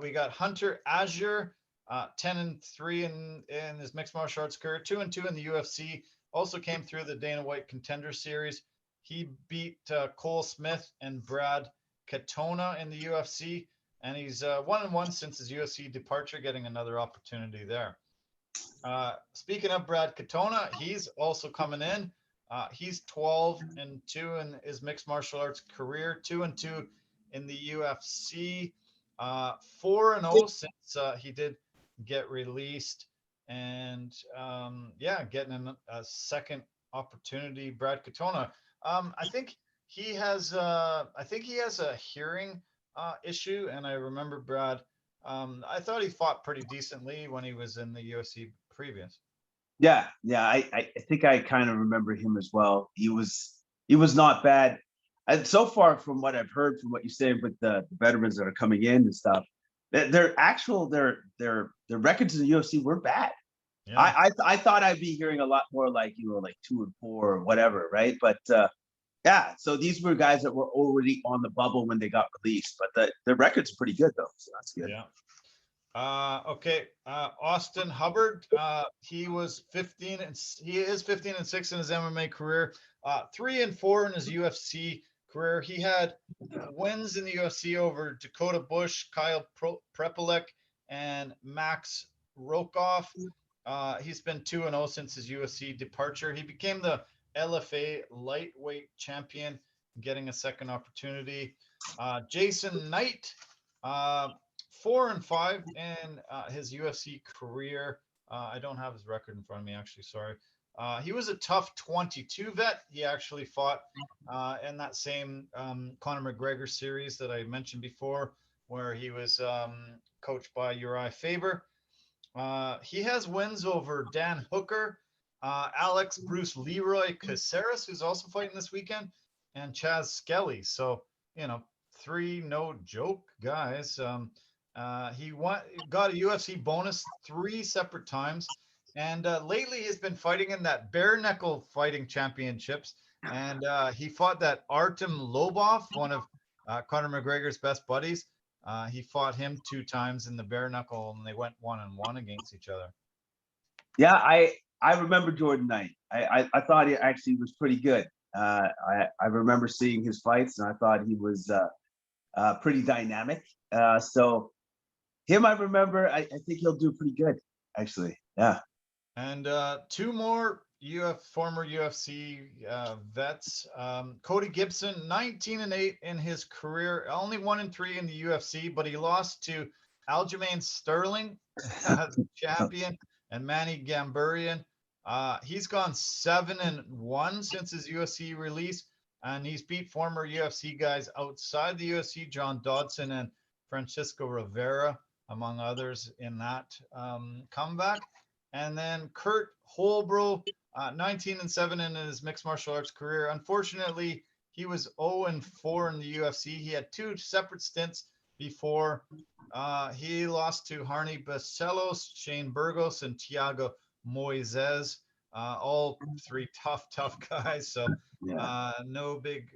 We got Hunter Azure, 10-3 in his mixed martial arts career, 2-2 in the UFC. Also came through the Dana White Contender Series. He beat Cole Smith and Brad Katona in the UFC, and he's 1-1 since his UFC departure, getting another opportunity there. Speaking of Brad Katona, he's also coming in. He's 12-2 in his mixed martial arts career, 2-2 in the UFC, 4-0 since he did get released, and getting a second opportunity. Brad Katona, I think he has a hearing issue, and I remember Brad. I thought he fought pretty decently when he was in the UFC previous. Yeah, I think I kind of remember him as well. He was not bad. And so far, from what I've heard, from what you're saying with the veterans that are coming in and stuff, their records in the UFC weren't bad. Yeah. I thought I'd be hearing a lot more like 2-4 or whatever, right? But yeah, so these were guys that were already on the bubble when they got released, but the records are pretty good though, so that's good. Yeah. Okay. Austin Hubbard. He is 15-6 in his MMA career. 3-4 in his UFC career. He had wins in the UFC over Dakota Bush, Kyle Prepolek, and Max Rokoff. He's been 2-0 since his UFC departure. He became the LFA lightweight champion, getting a second opportunity. Jason Knight. 4-5 in his UFC career. I don't have his record in front of me, actually. Sorry. He was a TUF 22 vet. He actually fought in that same Conor McGregor series that I mentioned before, where he was coached by Uriah Faber. He has wins over Dan Hooker, Alex Bruce Leroy Caceres, who's also fighting this weekend, and Chaz Skelly. So, 3 no joke guys. He got a UFC bonus 3 separate times, and lately he's been fighting in that bare knuckle fighting championships, and he fought that Artem Lobov, one of Conor McGregor's best buddies. He fought him 2 times in the bare knuckle, and they went 1-1 against each other. Yeah, I remember Jordan Knight. I thought he actually was pretty good. I remember seeing his fights, and I thought he was pretty dynamic. So him, I remember. I think he'll do pretty good, actually. Yeah. And 2 more former UFC vets. Cody Gibson, 19-8 in his career, only 1-3 in the UFC, but he lost to Aljamain Sterling, champion, and Manny Gambarian. He's gone 7-1 since his UFC release, and he's beat former UFC guys outside the UFC, John Dodson and Francisco Rivera, among others, in that comeback. And then Kurt Holbrook, 19-7 in his mixed martial arts career. Unfortunately, he was 0-4 in the UFC. He had 2 separate stints before he lost to Harney Barcelos, Shane Burgos, and Thiago Moises. All 3 tough guys. So no big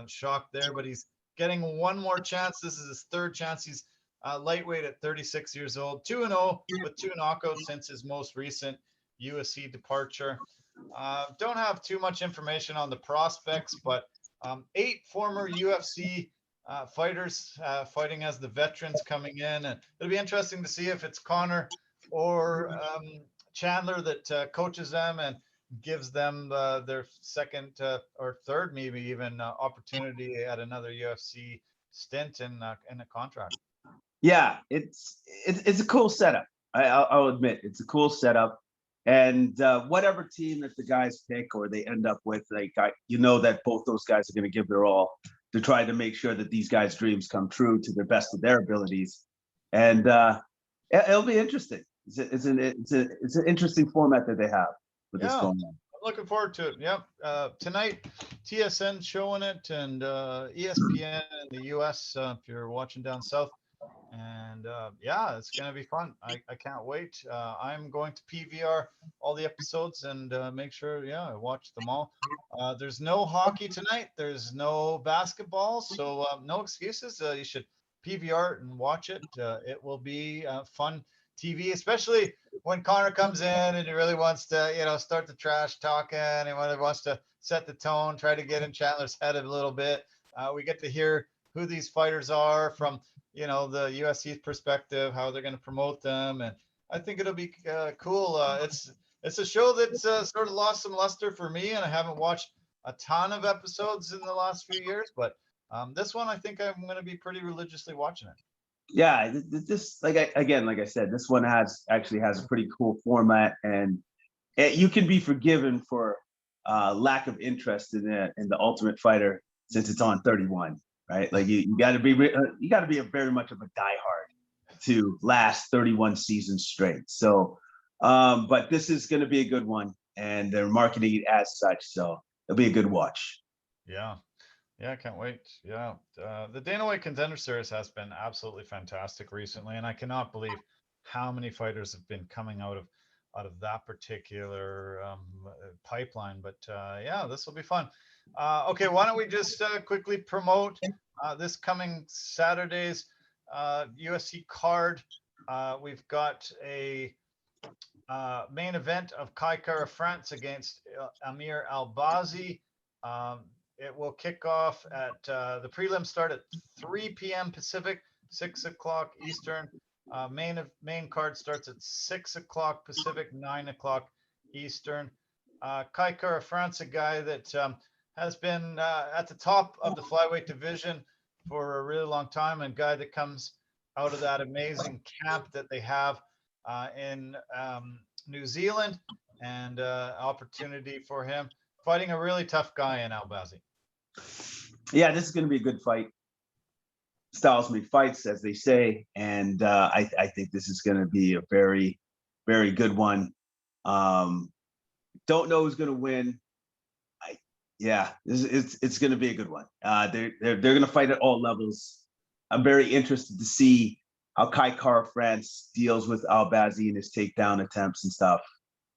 shock there, but he's getting 1 more chance. This is his 3rd chance. He's lightweight at 36 years old, 2-0 with 2 knockouts since his most recent UFC departure. Don't have too much information on the prospects, but 8 former UFC fighters fighting as the veterans coming in, and it'll be interesting to see if it's Conor or Chandler that coaches them and gives them their second or third, maybe even opportunity at another UFC stint in a contract. Yeah, it's a cool setup. I'll admit it's a cool setup, and whatever team that the guys pick or they end up with, like you know that both those guys are going to give their all to try to make sure that these guys' dreams come true to the best of their abilities, and it'll be interesting. It's an interesting format that they have with this Yeah, going on. I'm looking forward to it. Yep. Tonight, TSN showing it, and ESPN in the US if you're watching down south. And yeah, it's going to be fun. I can't wait. I'm going to PVR all the episodes and make sure, yeah, I watch them all. There's no hockey tonight. There's no basketball. So no excuses. You should PVR it and watch it. It will be fun TV, especially when Connor comes in and he really wants to, start the trash talking and he wants to set the tone, try to get in Chandler's head a little bit. We get to hear who these fighters are from the USC's perspective, how they're going to promote them, and I think it'll be cool. It's a show that's sort of lost some luster for me, and I haven't watched a ton of episodes in the last few years, but this one I think I'm going to be pretty religiously watching it. Yeah, this like I said, this one actually has a pretty cool format, and you can be forgiven for lack of interest in the Ultimate Fighter since it's on 31, right? Like you got to be very much of a diehard to last 31 seasons straight. So, but this is going to be a good one, and they're marketing it as such, so it'll be a good watch. Yeah. Yeah, I can't wait. Yeah, the Dana White Contender Series has been absolutely fantastic recently, and I cannot believe how many fighters have been coming out of that particular pipeline. But yeah, this will be fun. Okay, why don't we just quickly promote this coming Saturday's UFC card? We've got a main event of Kai Kara France against Amir Albazi. Um, it will kick off at the prelims start at 3 p.m. Pacific, 6 o'clock Eastern. Main card starts at 6 o'clock Pacific, 9 o'clock Eastern. Kai Kara France, a guy that has been at the top of the flyweight division for a really long time, and a guy that comes out of that amazing camp that they have in New Zealand, and opportunity for him fighting a really tough guy in Albazi. Yeah, this is going to be a good fight. Styles make fights, as they say, and I think this is going to be a very, very good one. Don't know who's going to win. Yeah, it's going to be a good one. They're going to fight at all levels. I'm very interested to see how Kai Kara France deals with Albazi and his takedown attempts and stuff.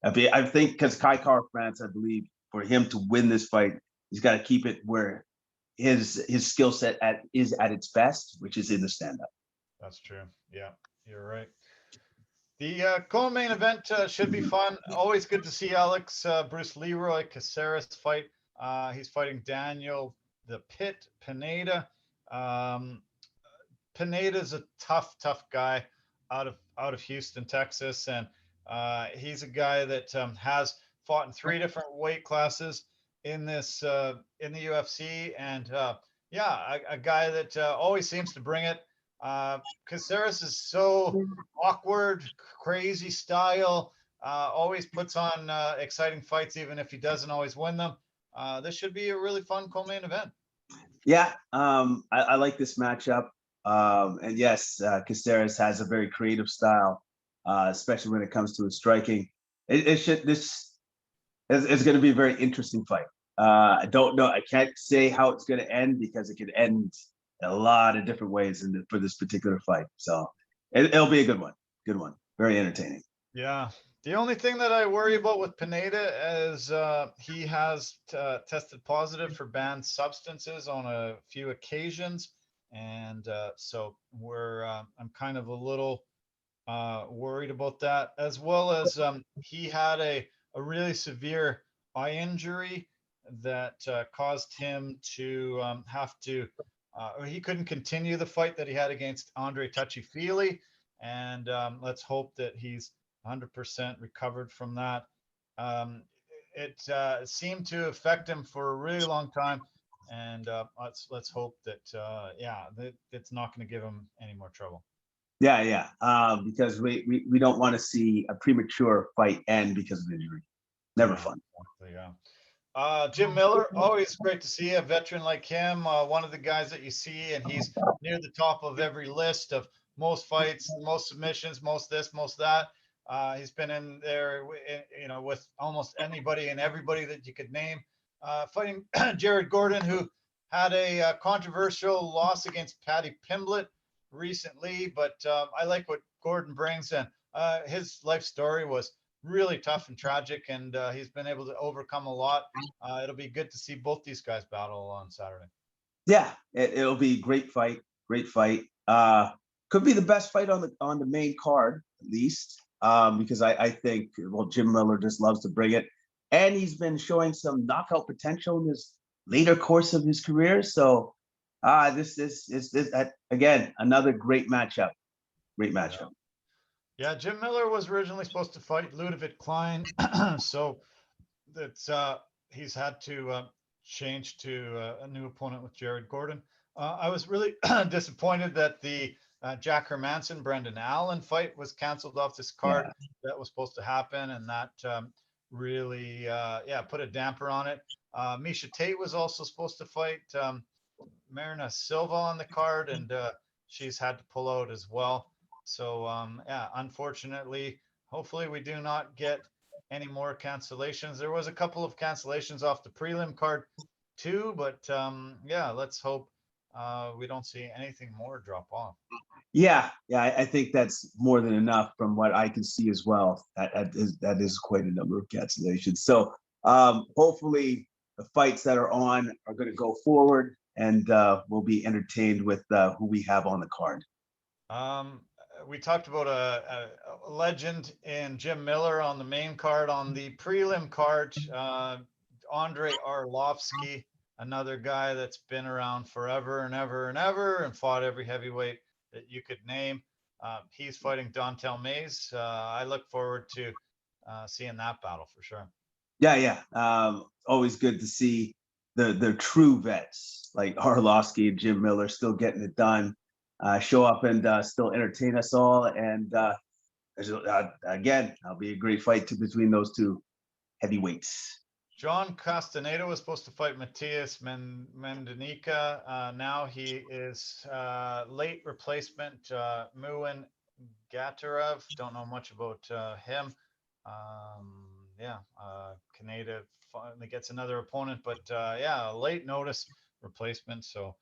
I think because Kai Kara France, I believe, for him to win this fight, he's got to keep it where his skill set is at its best, which is in the stand-up. That's true. Yeah, you're right. The co-main event should be fun. Always good to see Alex Bruce Leroy Caceres fight. He's fighting Daniel the Pit Pineda. Pineda's a tough guy out of Houston, Texas, and he's a guy that has fought in 3 different weight classes in the UFC, and yeah, a guy that always seems to bring it. Caceres is so awkward, crazy style. Always puts on exciting fights, even if he doesn't always win them. This should be a really fun co-main event. Yeah, I like this matchup. And yes, Caceres has a very creative style, especially when it comes to his striking. This is going to be a very interesting fight. I don't know. I can't say how it's going to end because it could end a lot of different ways for this particular fight. So it'll be a good one. Good one. Very entertaining. Yeah. The only thing that I worry about with Pineda is he has tested positive for banned substances on a few occasions, and so I'm kind of a little worried about that, as well as he had a really severe eye injury that caused him to have to or he couldn't continue the fight that he had against Andre Touchy-Feely. And let's hope that he's 100% recovered from that. It seemed to affect him for a really long time. And let's hope that, that it's not going to give him any more trouble. Yeah. Because we don't want to see a premature fight end because of injury. Never fun. Exactly, yeah. Jim Miller, always great to see a veteran like him. One of the guys that you see, and he's near the top of every list of most fights, most submissions, most this, most that. He's been in there, with almost anybody and everybody that you could name. Fighting Jared Gordon, who had a controversial loss against Paddy Pimblett recently, but I like what Gordon brings, and his life story was really tough and tragic, and he's been able to overcome a lot. It'll be good to see both these guys battle on Saturday. Yeah, it'll be great fight. Could be the best fight on the main card, at least, because I think, well, Jim Miller just loves to bring it, and he's been showing some knockout potential in his later course of his career. So this is again another great matchup. Great matchup. Yeah, Jim Miller was originally supposed to fight Ludovic Klein, so that's he's had to change to a new opponent with Jared Gordon. I was really disappointed that the Jack Hermanson Brendan Allen fight was canceled off this card. Yeah. That was supposed to happen, and that really put a damper on it. Misha Tate was also supposed to fight Marina Silva on the card, and she's had to pull out as well. So unfortunately, hopefully we do not get any more cancellations. There was a couple of cancellations off the prelim card too, but let's hope we don't see anything more drop off. Yeah, I think that's more than enough from what I can see as well. That is quite a number of cancellations. So hopefully the fights that are on are going to go forward, and we'll be entertained with who we have on the card. We talked about a legend in Jim Miller on the main card. On the prelim card, Andre Arlovsky, another guy that's been around forever and ever and ever and fought every heavyweight that you could name. He's fighting Dontel Mays. I look forward to seeing that battle for sure. Yeah. Always good to see the true vets like Arlovsky and Jim Miller still getting it done. Show up and still entertain us all. And again, that'll be a great fight between those two heavyweights. John Castaneda was supposed to fight Matthias Mendenica. Now he is late replacement Muin Gatarev. Don't know much about him. Canada finally gets another opponent, but late notice replacement. So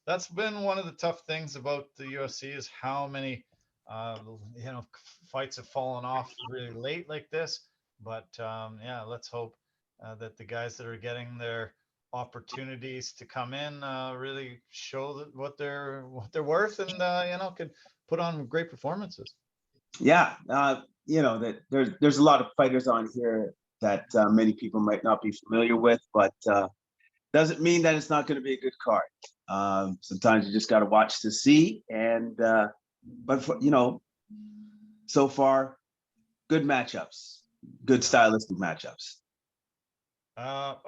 that's been one of the tough things about the UFC is how many fights have fallen off really late like this. But let's hope that the guys that are getting their opportunities to come in really show that what they're worth, and can put on great performances. Yeah, that there's a lot of fighters on here that many people might not be familiar with, but doesn't mean that it's not going to be a good card. Sometimes you just got to watch to see, and so far, good matchups, good stylistic matchups.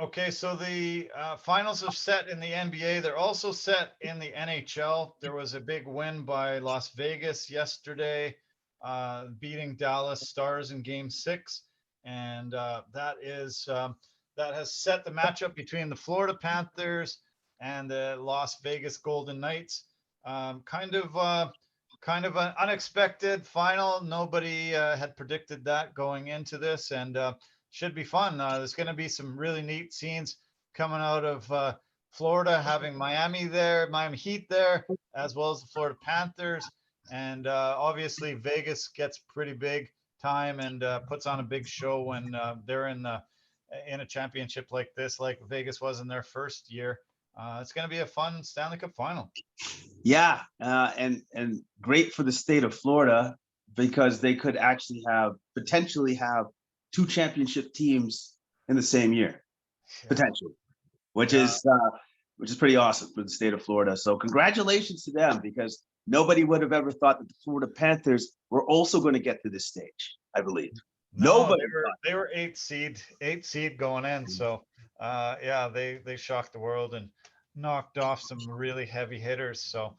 Okay, so the finals are set in the NBA. They're also set in the NHL. There was a big win by Las Vegas yesterday, beating Dallas Stars in Game 6, and that has set the matchup between the Florida Panthers and the Las Vegas Golden Knights. Kind of an unexpected final. Nobody had predicted that going into this, and should be fun. There's going to be some really neat scenes coming out of Florida, having Miami Heat there, as well as the Florida Panthers. And obviously Vegas gets pretty big time and puts on a big show when they're in a championship like this, like Vegas was in their first year. It's going to be a fun Stanley Cup final. Yeah, and great for the state of Florida because they could actually potentially have two championship teams in the same year, potentially, which is which is pretty awesome for the state of Florida. So congratulations to them, because nobody would have ever thought that the Florida Panthers were also going to get to this stage, I believe. No, Nobody they were eight seed going in. So yeah, they shocked the world and knocked off some really heavy hitters. So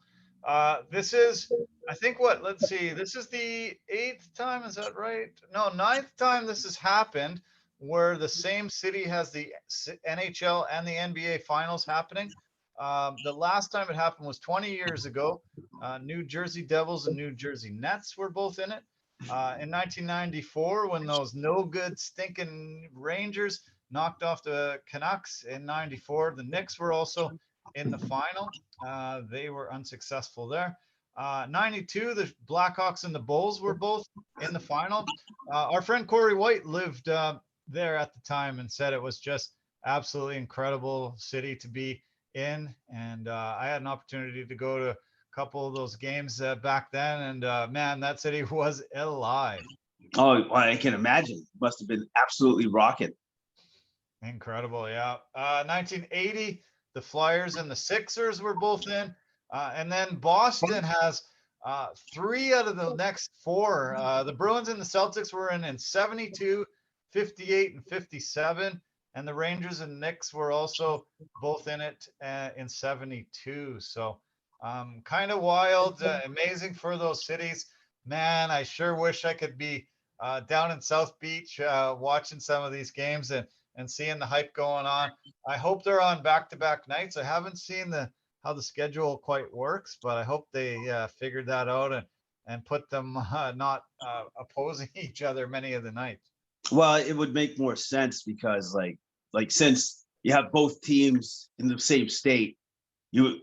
this is, I think, what, let's see, this is the eighth time, is that right? No, ninth time this has happened, where the same city has the NHL and the NBA finals happening. The last time it happened was 20 years ago. New Jersey Devils and New Jersey Nets were both in it. In 1994, when those no good stinking Rangers knocked off the Canucks in 94, the Knicks were also in the final. They were unsuccessful there. 92, the Blackhawks and the Bulls were both in the final. Our friend Corey White lived there at the time and said it was just absolutely incredible city to be in. And I had an opportunity to go to couple of those games back then, and man, that city was alive. Oh, well, I can imagine. Must have been absolutely rocking. Incredible, yeah. 1980, the Flyers and the Sixers were both in, and then Boston has 3 out of the next 4. The Bruins and the Celtics were in 72, 58, and 57, and the Rangers and Knicks were also both in it in 72. So kind of wild, amazing for those cities. Man, I sure wish I could be down in South Beach watching some of these games and seeing the hype going on. I hope they're on back-to-back nights. I haven't seen how the schedule quite works, but I hope they figured that out and put them not opposing each other many of the nights. Well, it would make more sense because like since you have both teams in the same state, you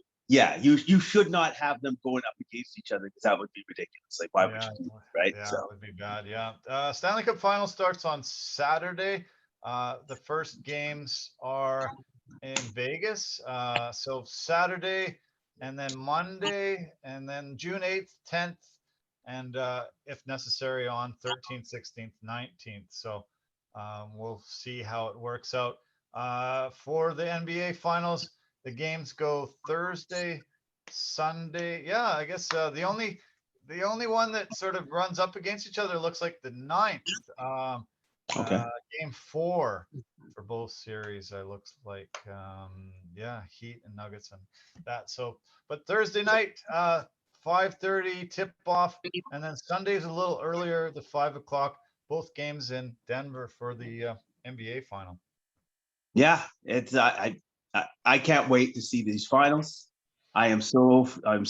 should not have them going up against each other, because that would be ridiculous. Like, why would you do that, right? Yeah, it would be bad. Yeah. Stanley Cup Final starts on Saturday. The first games are in Vegas. So Saturday, and then Monday, and then June 8th, 10th, and if necessary on 13th, 16th, 19th. So we'll see how it works out. For the NBA Finals, the games go Thursday, Sunday. Yeah, I guess the only one that sort of runs up against each other looks like the 9th. Okay. Game 4 for both series. It looks like yeah, Heat and Nuggets and that. So, but Thursday night, 5:30 tip off, and then Sunday's a little earlier, the 5 o'clock. Both games in Denver for the NBA final. Yeah, it's I can't wait to see these finals. I'm so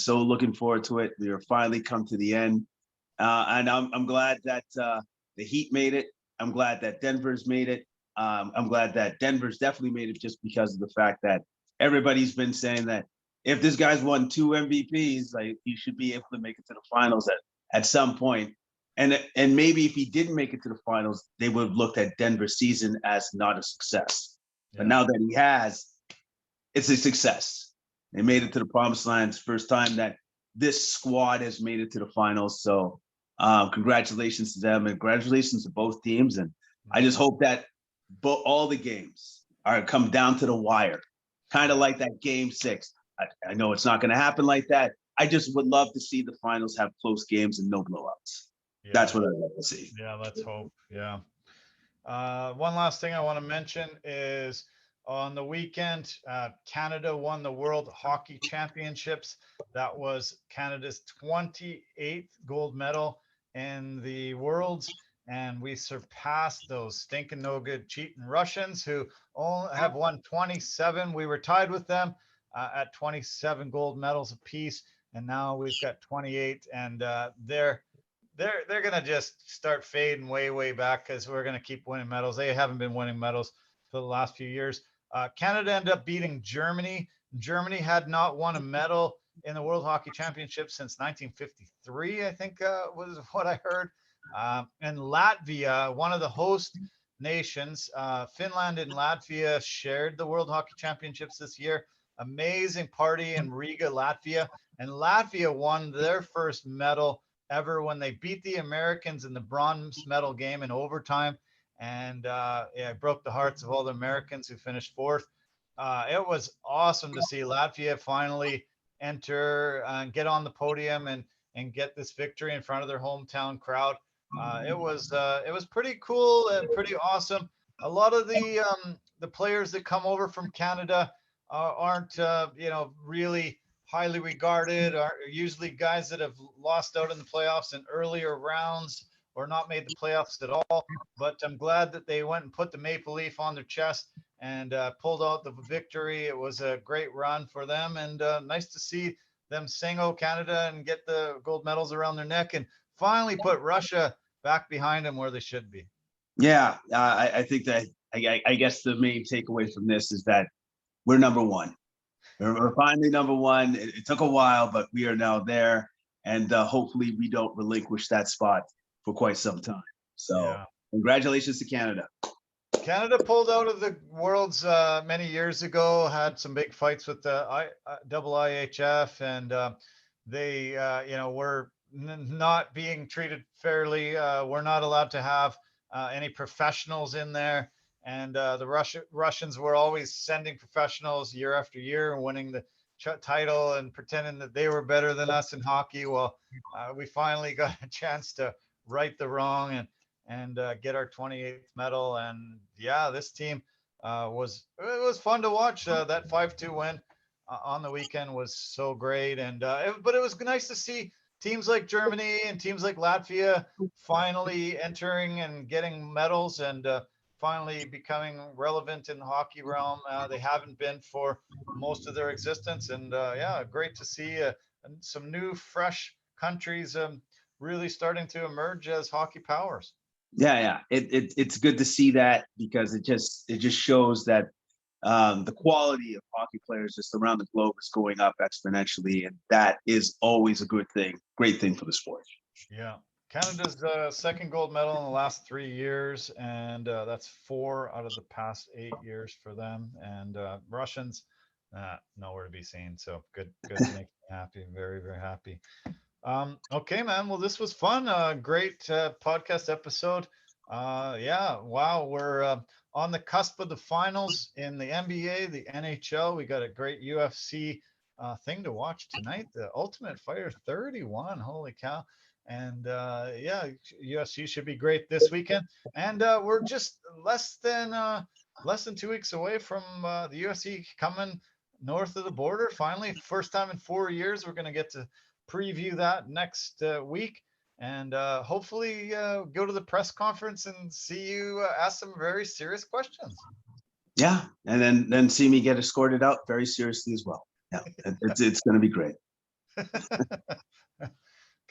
looking forward to it. We are finally come to the end, and I'm glad that the Heat made it. I'm glad that Denver's made it. I'm glad that Denver's definitely made it, just because of the fact that everybody's been saying that if this guy's won 2 MVPs, like, he should be able to make it to the finals at some point. And maybe if he didn't make it to the finals, they would have looked at Denver's season as not a success. But now that he has, it's a success. They made it to the promised land. It's the first time that this squad has made it to the finals. So congratulations to them, and congratulations to both teams. And I just hope that all the games come down to the wire, kind of like that Game 6. I know it's not going to happen like that. I just would love to see the finals have close games and no blowouts. That's what I'd love to see. Yeah, let's hope. Yeah. One last thing I want to mention is on the weekend, Canada won the World Hockey Championships. That was Canada's 28th gold medal in the Worlds, and we surpassed those stinking no good cheating Russians, who only have won 27. We were tied with them at 27 gold medals apiece, and now we've got 28, and they're gonna just start fading way back, because we're gonna keep winning medals. They haven't been winning medals for the last few years. Canada ended up beating Germany. Germany had not won a medal in the World Hockey Championship since 1953, I think was what I heard. And Latvia, one of the host nations, Finland and Latvia shared the World Hockey Championships this year. Amazing party in Riga, Latvia. And Latvia won their first medal ever when they beat the Americans in the bronze medal game in overtime. And yeah, it broke the hearts of all the Americans who finished 4th. It was awesome to see Latvia finally enter and get on the podium and get this victory in front of their hometown crowd. It was pretty cool and pretty awesome. A lot of the players that come over from Canada aren't really highly regarded. Are usually guys that have lost out in the playoffs in earlier rounds or not made the playoffs at all. But I'm glad that they went and put the maple leaf on their chest and pulled out the victory. It was a great run for them, and nice to see them sing "Oh Canada" and get the gold medals around their neck, and finally put Russia back behind them where they should be. Yeah, I think that I guess the main takeaway from this is that we're number one. We're finally number one. It took a while, but we are now there, and hopefully we don't relinquish that spot for quite some time. So, Yeah. congratulations to Canada. Canada pulled out of the Worlds many years ago. Had some big fights with the IHF, and they, were not being treated fairly. We're not allowed to have any professionals in there, and the Russians were always sending professionals year after year and winning the title and pretending that they were better than us in hockey. Well, we finally got a chance to right the wrong and get our 28th medal. And yeah, this team was fun to watch. That 5-2 win on the weekend was so great, and but it was nice to see teams like Germany and teams like Latvia finally entering and getting medals and finally becoming relevant in the hockey realm. They haven't been for most of their existence, and yeah, great to see some new, fresh countries really starting to emerge as hockey powers. Yeah. It's good to see that because it just shows that the quality of hockey players just around the globe is going up exponentially, and that is always a good thing, great thing for the sport. Yeah. Canada's second gold medal in the last 3 years, and that's four out of the past 8 years for them. And Russians, nowhere to be seen. So good, makes me happy. Very, very happy. Okay, man. Well, this was fun. Great podcast episode. Yeah. Wow. We're on the cusp of the finals in the NBA, the NHL. We got a great UFC thing to watch tonight. The Ultimate Fighter 31. Holy cow. And yeah, UFC should be great this weekend. And we're just less than 2 weeks away from the UFC coming north of the border. Finally, first time in 4 years, we're going to get to preview that next week and hopefully go to the press conference and see you ask some very serious questions. Yeah, and then see me get escorted out very seriously as well. Yeah, it's going to be great.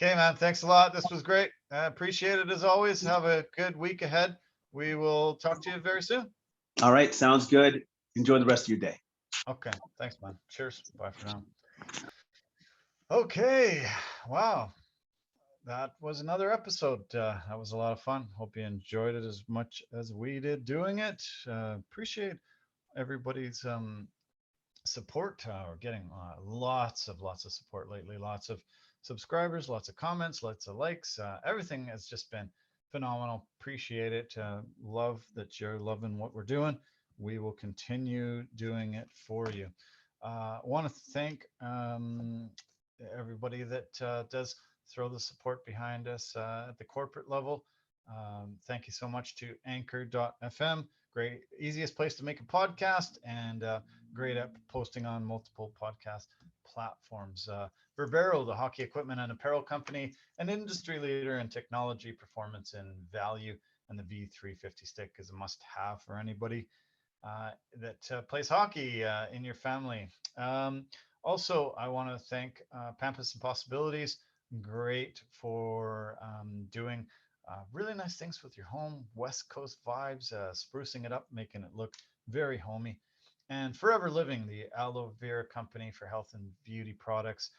Okay, man. Thanks a lot. This was great. I appreciate it as always. Have a good week ahead. We will talk to you very soon. All right, sounds good. Enjoy the rest of your day. Okay. Thanks, man. Cheers. Bye for now. Okay. Wow. That was another episode. That was a lot of fun. Hope you enjoyed it as much as we did doing it. Appreciate everybody's support. We're getting lots of support lately. Lots of subscribers, lots of comments, lots of likes. Everything has just been phenomenal. Appreciate it. Love that you're loving what we're doing. We will continue doing it for you. I want to thank everybody that does throw the support behind us at the corporate level. Thank you so much to anchor.fm. Great, easiest place to make a podcast and great at posting on multiple podcast platforms. Verbero, the hockey equipment and apparel company, an industry leader in technology, performance, and value. And the V350 stick is a must have for anybody that plays hockey in your family. Also, I want to thank Pampas and Possibilities. Great for doing really nice things with your home, West Coast vibes, sprucing it up, making it look very homey. And Forever Living, the aloe vera company for health and beauty products.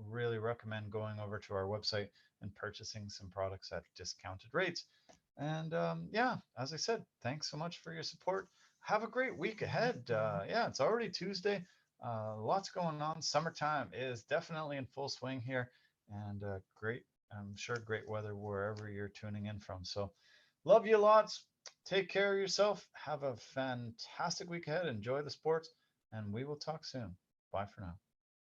Really recommend going over to our website and purchasing some products at discounted rates. And yeah, as I said, thanks so much for your support. Have a great week ahead. Yeah, it's already Tuesday. Lots going on. Summertime is definitely in full swing here, and great, I'm sure, great weather wherever you're tuning in from. So, love you lots. Take care of yourself. Have a fantastic week ahead. Enjoy the sports, and we will talk soon. Bye for now.